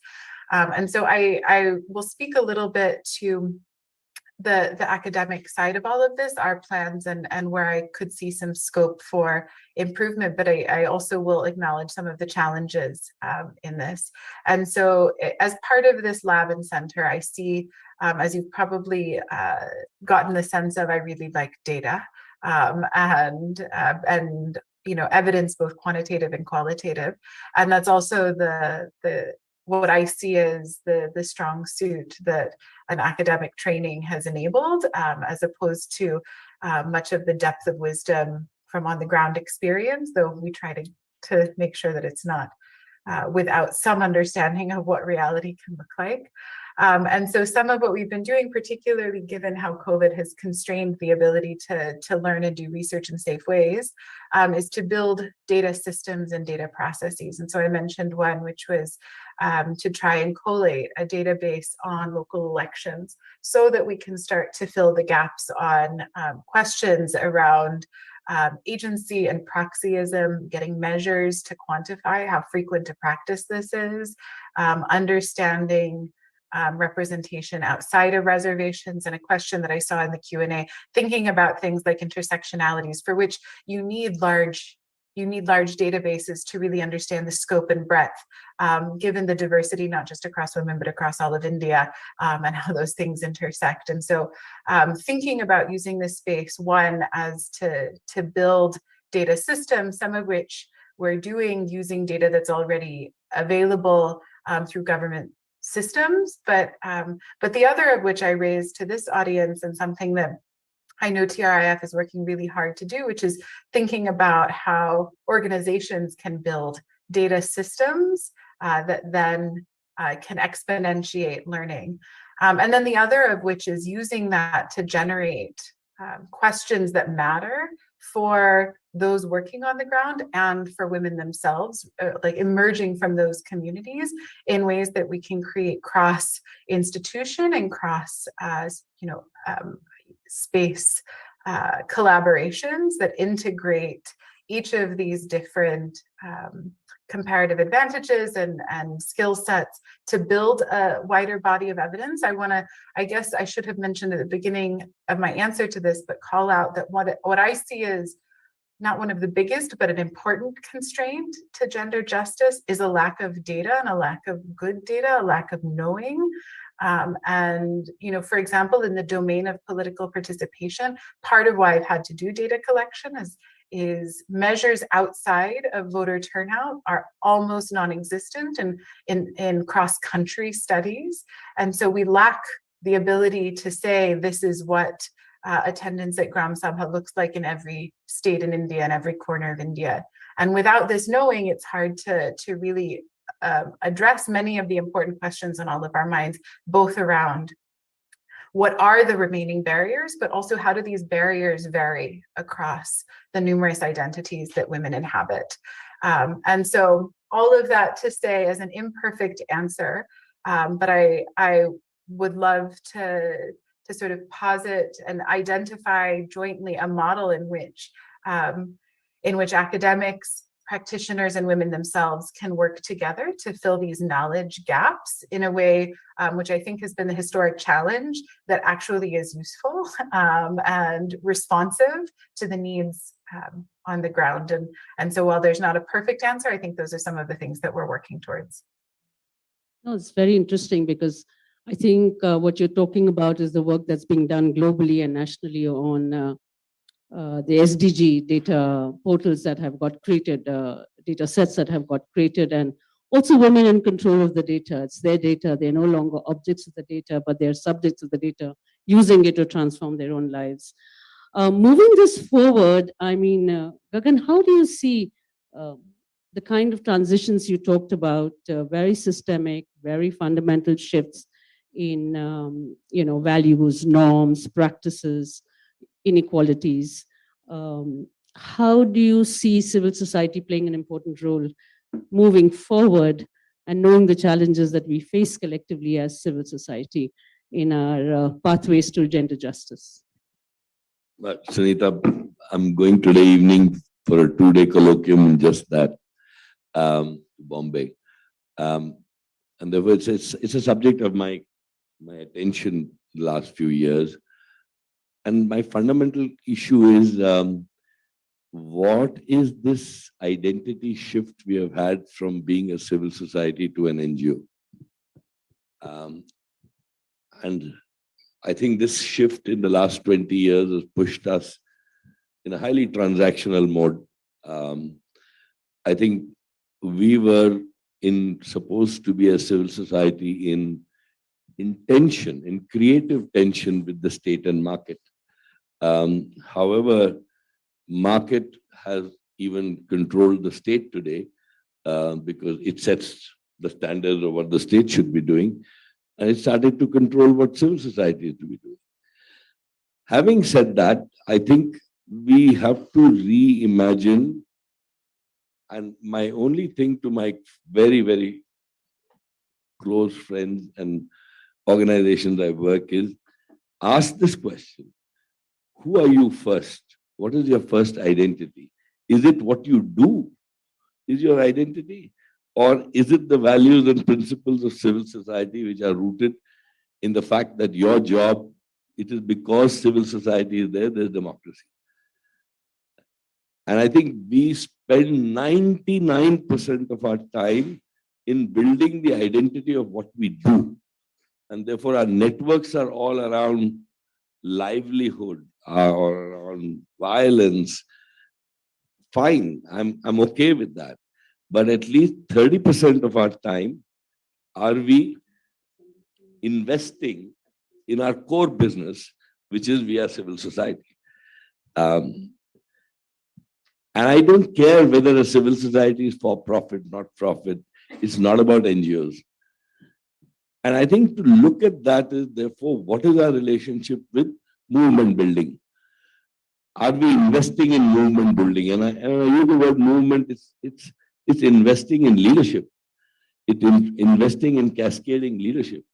And so I will speak a little bit to the academic side of all of this, our plans and where I could see some scope for improvement, but I also will acknowledge some of the challenges in this. And so as part of this lab and center, I see, as you've probably gotten the sense of, I really like data and evidence, both quantitative and qualitative. And that's also what I see as the strong suit that an academic training has enabled, as opposed to much of the depth of wisdom from on the ground experience, though we try to make sure that it's not without some understanding of what reality can look like. And so some of what we've been doing, particularly given how COVID has constrained the ability to learn and do research in safe ways, is to build data systems and data processes. And so I mentioned one, which was to try and collate a database on local elections so that we can start to fill the gaps on questions around agency and proxyism, getting measures to quantify how frequent a practice this is, understanding representation outside of reservations, and a question that I saw in the Q&A, thinking about things like intersectionalities, for which you need large databases to really understand the scope and breadth, given the diversity, not just across women, but across all of India, and how those things intersect. And so thinking about using this space, one, as to build data systems, some of which we're doing using data that's already available through government systems, but the other of which I raised to this audience, and something that I know TRIF is working really hard to do, which is thinking about how organizations can build data systems that then can exponentiate learning. And then the other of which is using that to generate questions that matter for those working on the ground and for women themselves, like emerging from those communities in ways that we can create cross institution and cross space collaborations that integrate each of these different comparative advantages and skill sets to build a wider body of evidence. I guess I should have mentioned at the beginning of my answer to this, but call out that what I see is not one of the biggest, but an important constraint to gender justice is a lack of data and a lack of good data, a lack of knowing. And, for example, in the domain of political participation, part of why I've had to do data collection is measures outside of voter turnout are almost non-existent in cross-country studies. And so we lack the ability to say this is what attendance at Gram Sabha looks like in every state in India and every corner of India. And without this knowing, it's hard to really address many of the important questions on all of our minds, both around what are the remaining barriers, but also how do these barriers vary across the numerous identities that women inhabit. And so all of that to say as an imperfect answer, but I would love to sort of posit and identify jointly a model in which academics, practitioners, and women themselves can work together to fill these knowledge gaps in a way which I think has been the historic challenge that actually is useful and responsive to the needs on the ground. And so while there's not a perfect answer, I think those are some of the things that we're working towards. No, it's very interesting because I think what you're talking about is the work that's being done globally and nationally on the SDG data portals that have got created, data sets that have got created, and also women in control of the data. It's their data. They're no longer objects of the data, but they're subjects of the data, using it to transform their own lives. Moving this forward, I mean, Gagan, how do you see the kind of transitions you talked about, very systemic, very fundamental shifts in values, norms, practices, inequalities? How do you see civil society playing an important role moving forward and knowing the challenges that we face collectively as civil society in our pathways to gender justice? But Sunita, I'm going today evening for a 2-day colloquium in just that, Bombay. And therefore it's a subject of my attention the last few years. And my fundamental issue is, what is this identity shift we have had from being a civil society to an NGO? And I think this shift in the last 20 years has pushed us in a highly transactional mode. I think we were supposed to be a civil society in tension, in creative tension with the state and market. However, market has even controlled the state today because it sets the standards of what the state should be doing, and it started to control what civil society is to be doing. Having said that, I think we have to reimagine, and my only thing to my very, very close friends and organizations I work is, ask this question: who are you first? What is your first identity? Is it what you do is your identity? Or is it the values and principles of civil society which are rooted in the fact that your job, it is because civil society is there, there's democracy. And I think we spend 99% of our time in building the identity of what we do. And therefore our networks are all around livelihood or around violence. Fine, I'm okay with that. But at least 30% of our time, are we investing in our core business, which is we are civil society. And I don't care whether a civil society is for profit, not profit. It's not about NGOs. And I think to look at that is, therefore, what is our relationship with movement building? Are we investing in movement building? And I use the word movement, it's investing in leadership. It's investing in cascading leadership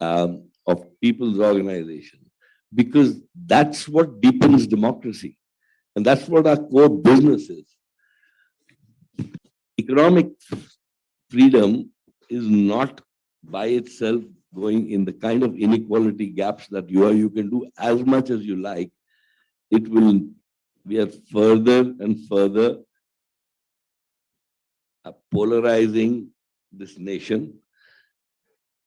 of people's organization, because that's what deepens democracy. And that's what our core business is. Economic freedom is not by itself going in the kind of inequality gaps that you can do as much as you like. We are further and further polarizing this nation.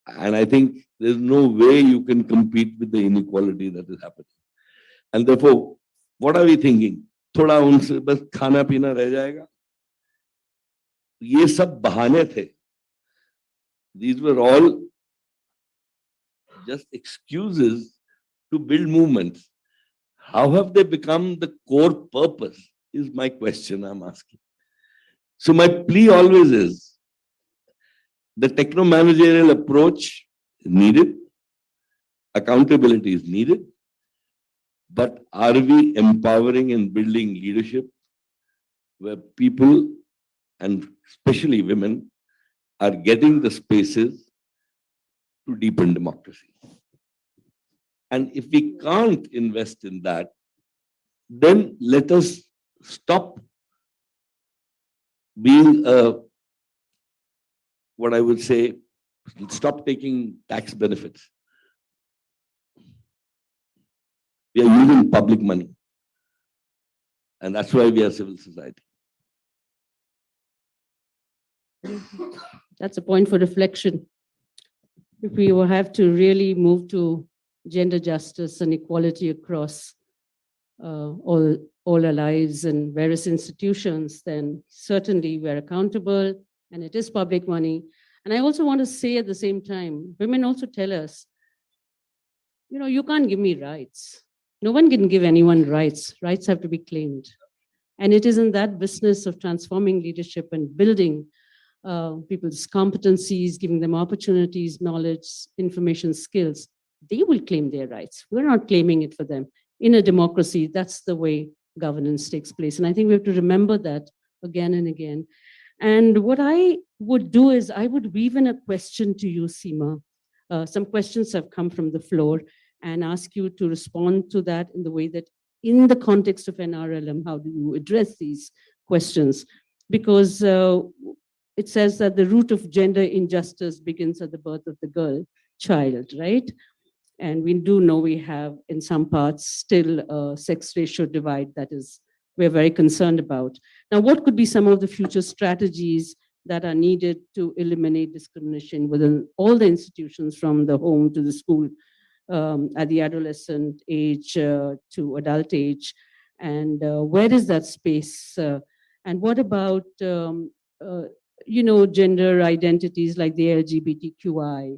And I think there's no way you can compete with the inequality that is happening. And therefore, what are we thinking? थोड़ा उनसे बस खाना पीना रह जाएगा. ये सब बहाने थे. These were all just excuses to build movements. How have they become the core purpose is my question I'm asking. So my plea always is, the techno-managerial approach is needed, accountability is needed, but are we empowering and building leadership where people, and especially women, are getting the spaces to deepen democracy? And if we can't invest in that, then let us stop being what I would say, stop taking tax benefits. We are using public money. And that's why we are civil society. That's a point for reflection. If we will have to really move to gender justice and equality across all our lives and various institutions, then certainly we're accountable and it is public money. And I also want to say at the same time, women also tell us, you can't give me rights. No one can give anyone rights. Rights have to be claimed. And it is in that business of transforming leadership and building people's competencies, giving them opportunities, knowledge, information, skills. They will claim their rights. We're not claiming it for them. In a democracy, that's the way governance takes place. And I think we have to remember that again and again. And what I would do is I would weave in a question to you, Sima. Some questions have come from the floor, and ask you to respond to that in the way that, in the context of NRLM, how do you address these questions? Because it says that the root of gender injustice begins at the birth of the girl child, right? And we do know we have, in some parts, still a sex ratio divide that is, we're very concerned about. Now, what could be some of the future strategies that are needed to eliminate discrimination within all the institutions, from the home to the school, at the adolescent age to adult age? And where is that space? And what about, gender identities like the LGBTQI?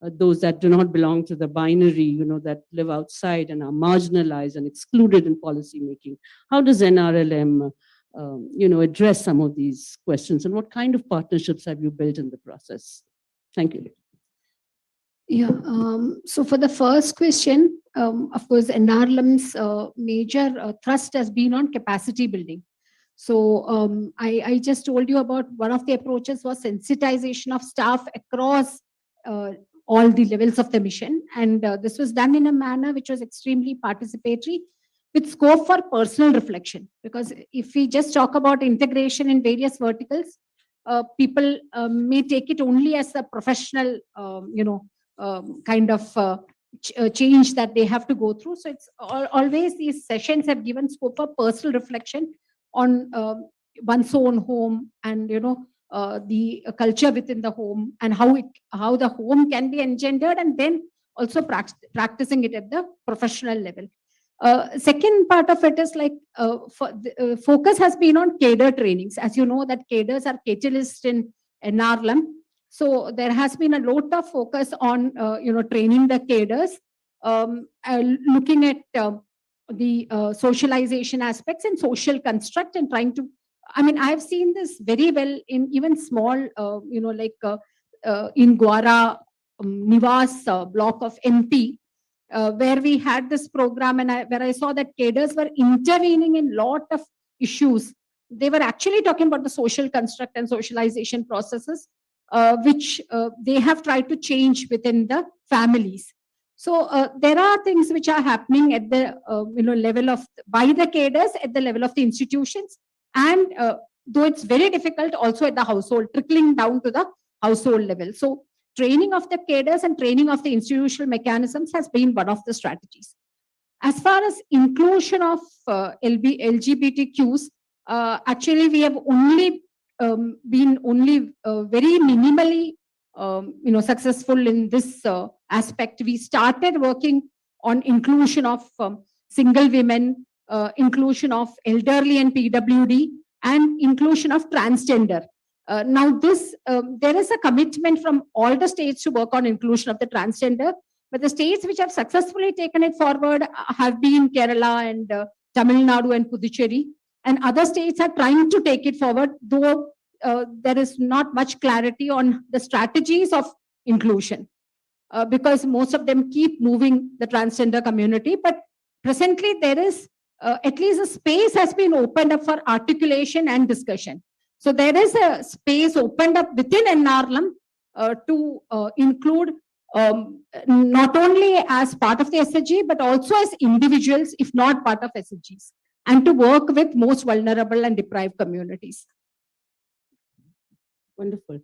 Those that do not belong to the binary, that live outside and are marginalized and excluded in policy making. How does NRLM, address some of these questions, and what kind of partnerships have you built in the process? Thank you. Yeah, so for the first question, of course, NRLM's major thrust has been on capacity building. So I just told you about one of the approaches was sensitization of staff across all the levels of the mission. And this was done in a manner which was extremely participatory, with scope for personal reflection. Because if we just talk about integration in various verticals, people may take it only as a professional, kind of change that they have to go through. So it's always these sessions have given scope for personal reflection on one's own home, and the culture within the home, and how the home can be engendered, and then also practicing it at the professional level. Second part of it is like focus has been on cadre trainings. As you know, that cadres are catalysts in NRLM. So there has been a lot of focus on training the cadres, looking at the socialization aspects and social construct, and trying to, I've seen this very well in even small, in Gwara Nivas block of MP, where we had this program, and where I saw that cadres were intervening in lot of issues. They were actually talking about the social construct and socialization processes, which they have tried to change within the families. So there are things which are happening at the level of, by the cadres at the level of the institutions, and though it's very difficult, also at the household, trickling down to the household level. So training of the cadres and training of the institutional mechanisms has been one of the strategies. As far as inclusion of LGBTQs, actually we have only been very minimally successful in this aspect. We started working on inclusion of single women, inclusion of elderly and PWD, and inclusion of transgender. Now this, there is a commitment from all the states to work on inclusion of the transgender, but the states which have successfully taken it forward have been Kerala and Tamil Nadu and Puducherry, and other states are trying to take it forward, though there is not much clarity on the strategies of inclusion, because most of them keep moving the transgender community. But presently there is at least a space has been opened up for articulation and discussion. So there is a space opened up within NRLM to include not only as part of the SHG, but also as individuals, if not part of SHGs, and to work with most vulnerable and deprived communities. Wonderful.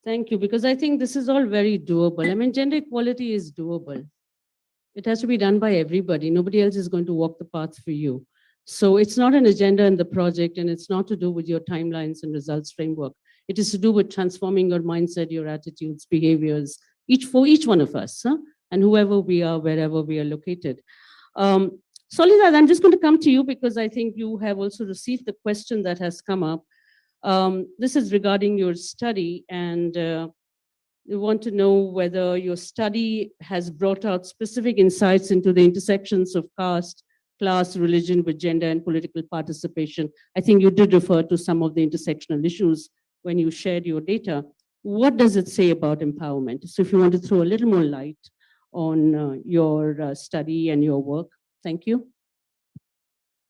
Thank you, because I think this is all very doable. Gender equality is doable. It has to be done by everybody. Nobody else is going to walk the path for you. So it's not an agenda in the project, and it's not to do with your timelines and results framework. It is to do with transforming your mindset, your attitudes, behaviors, for each one of us, and whoever we are, wherever we are located. Soledad, I'm just going to come to you, because I think you have also received the question that has come up. This is regarding your study, and we want to know whether your study has brought out specific insights into the intersections of caste, class, religion with gender and political participation. I think you did refer to some of the intersectional issues when you shared your data. What does it say about empowerment? So if you want to throw a little more light on your study and your work. Thank you.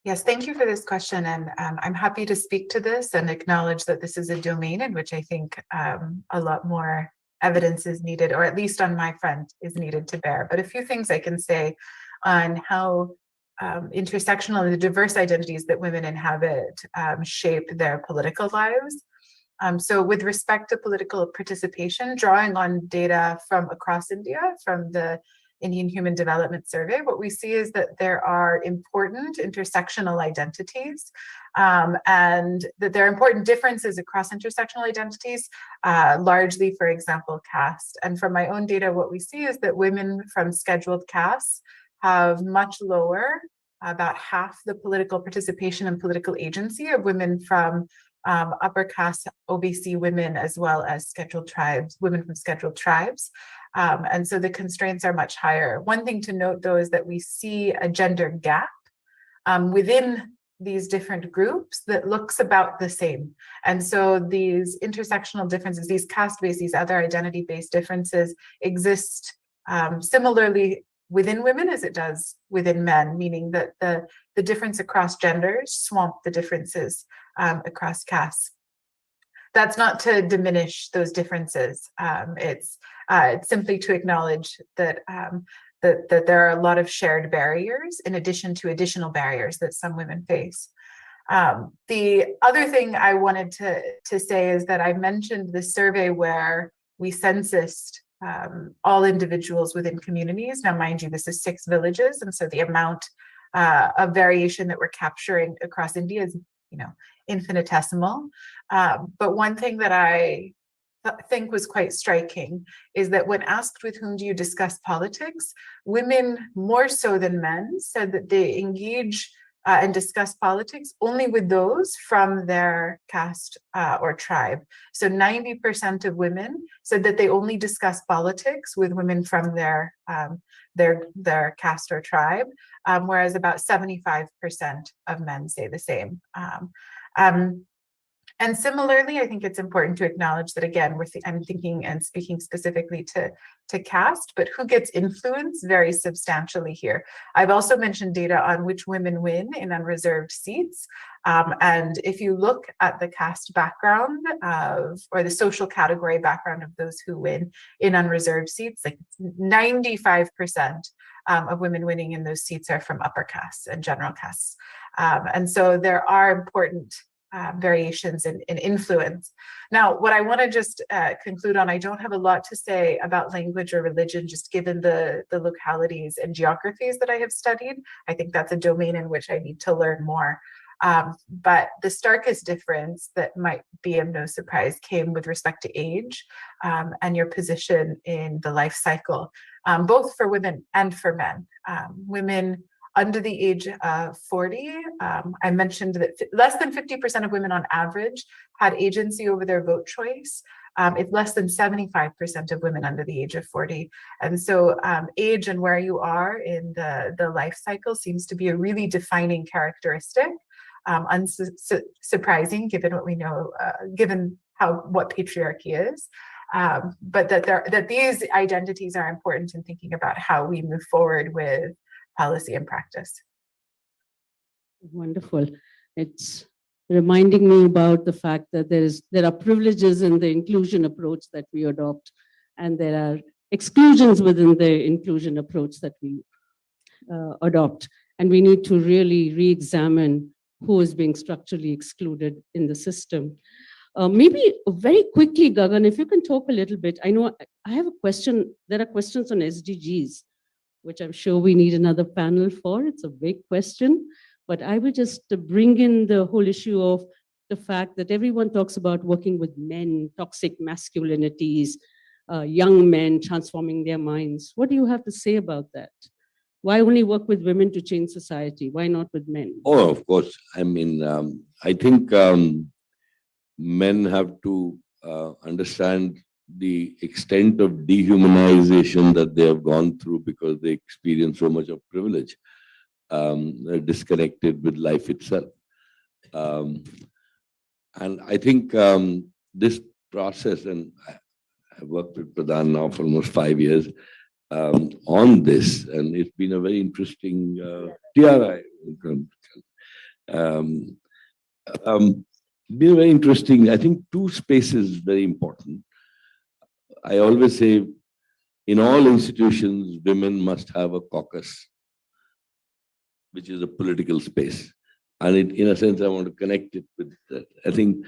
Yes, thank you for this question. And I'm happy to speak to this and acknowledge that this is a domain in which I think a lot more evidence is needed, or at least on my front is needed to bear. But a few things I can say on how intersectional and the diverse identities that women inhabit shape their political lives. So with respect to political participation, drawing on data from across India, from the Indian Human Development Survey, what we see is that there are important intersectional identities, and that there are important differences across intersectional identities, largely, for example, caste. And from my own data, what we see is that women from scheduled castes have much lower, about half the political participation and political agency of women from upper caste OBC women, as well as scheduled tribes, women from scheduled tribes. And so the constraints are much higher. One thing to note, though, is that we see a gender gap within these different groups that looks about the same. And so these intersectional differences, these caste-based, these other identity-based differences exist similarly within women as it does within men, meaning that the difference across genders swamp the differences across castes. That's not to diminish those differences. It's simply to acknowledge that that there are a lot of shared barriers in addition to additional barriers that some women face. The other thing I wanted to say is that I mentioned the survey where we censused all individuals within communities. Now, mind you, this is 6 villages, and so the amount of variation that we're capturing across India is, infinitesimal. But one thing that I think was quite striking is that when asked with whom do you discuss politics, women more so than men said that they engage and discuss politics only with those from their caste or tribe. So 90% of women said that they only discuss politics with women from their caste or tribe, whereas about 75% of men say the same. And similarly, I think it's important to acknowledge that, again, I'm thinking and speaking specifically to caste, but who gets influence very substantially here. I've also mentioned data on which women win in unreserved seats. And if you look at the caste background or the social category background of those who win in unreserved seats, like 95% of women winning in those seats are from upper castes and general castes. And so there are important variations in influence. Now, what I want to just conclude on, I don't have a lot to say about language or religion, just given the localities and geographies that I have studied. I think that's a domain in which I need to learn more. But the starkest difference that might be of no surprise came with respect to age and your position in the life cycle, both for women and for men. Women under the age of 40, I mentioned that less than 50% of women on average had agency over their vote choice. It's less than 75% of women under the age of 40. And so age and where you are in the life cycle seems to be a really defining characteristic, unsurprising given what we know, given what patriarchy is. But that these identities are important in thinking about how we move forward with policy and practice. Wonderful. It's reminding me about the fact that there are privileges in the inclusion approach that we adopt, and there are exclusions within the inclusion approach that we adopt. And we need to really re-examine who is being structurally excluded in the system. Maybe very quickly, Gagan, if you can talk a little bit. I know I have a question. There are questions on SDGs, which I'm sure we need another panel for. It's a big question, but I will just bring in the whole issue of the fact that everyone talks about working with men, toxic masculinities, young men transforming their minds. What do you have to say about that? Why only work with women to change society? Why not with men? Oh, of course. I mean, I think men have to understand the extent of dehumanization that they have gone through because they experience so much of privilege, disconnected with life itself. And I think this process, and I've worked with Pradhan now for almost 5 years on this, and it's been a very interesting TRI. Been very interesting. I think 2 spaces very important. I always say, in all institutions, women must have a caucus, which is a political space. And in a sense, I want to connect it with that. I think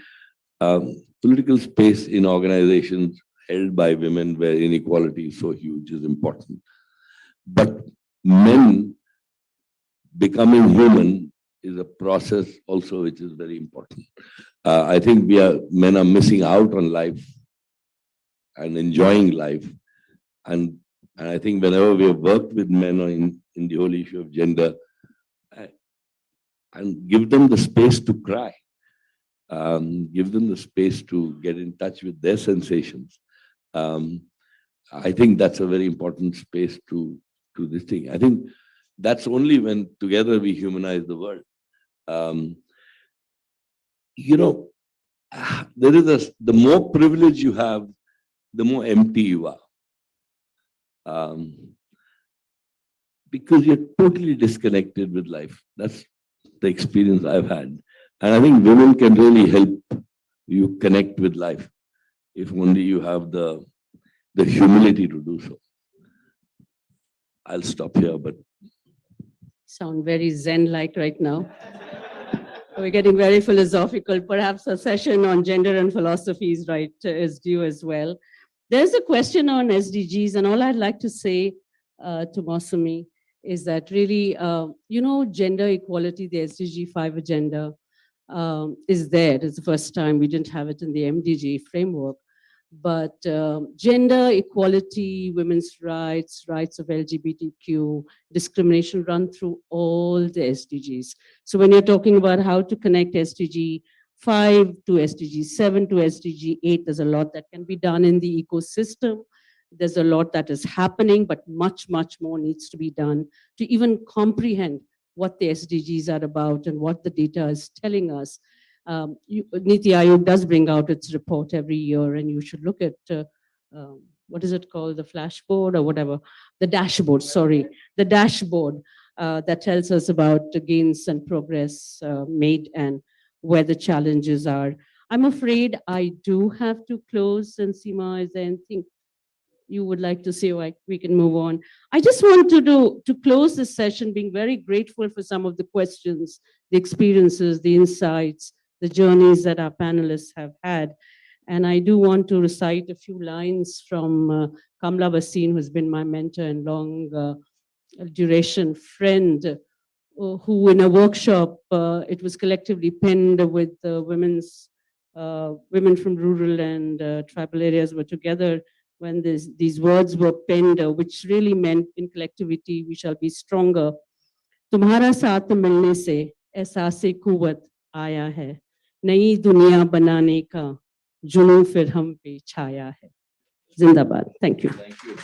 political space in organizations held by women where inequality is so huge is important. But men becoming human is a process also which is very important. I think men are missing out on life and enjoying life. And I think whenever we have worked with men in the whole issue of gender, and give them the space to cry, give them the space to get in touch with their sensations. I think that's a very important space to this thing. I think that's only when together we humanize the world. There is the more privilege you have, the more empty you are. Because you're totally disconnected with life. That's the experience I've had. And I think women can really help you connect with life if only you have the humility to do so. I'll stop here, but Sound very Zen-like right now. We're getting very philosophical. Perhaps a session on gender and philosophies, right, is due as well. There's a question on SDGs, and all I'd like to say to Mausami is that really, gender equality, the SDG 5 agenda is there. It's the first time we didn't have it in the MDG framework. But gender equality, women's rights, rights of LGBTQ, discrimination run through all the SDGs. So when you're talking about how to connect SDG 5 to SDG 7 to SDG 8, there's a lot that can be done in the ecosystem. There's a lot that is happening, but much, much more needs to be done to even comprehend what the SDGs are about and what the data is telling us. Niti Aayog does bring out its report every year, and you should look at, what is it called, the flashboard or whatever, the dashboard, sorry, the dashboard that tells us about the gains and progress made and where the challenges are. I'm afraid I do have to close, and Sima, is there anything you would like to say? We can move on. I just want to close this session being very grateful for some of the questions, the experiences, the insights, the journeys that our panelists have had. And I do want to recite a few lines from Kamla Basin, who's been my mentor and long duration friend, who in a workshop, it was collectively penned with women from rural and tribal areas were together when these words were penned, which really meant in collectivity, we shall be stronger. Tumhara saath milne se ehsaas-e quwwat आया है, नई दुनिया बनाने का जुनून फिर हम पे छाया है. Zindabad. Thank you. thank you.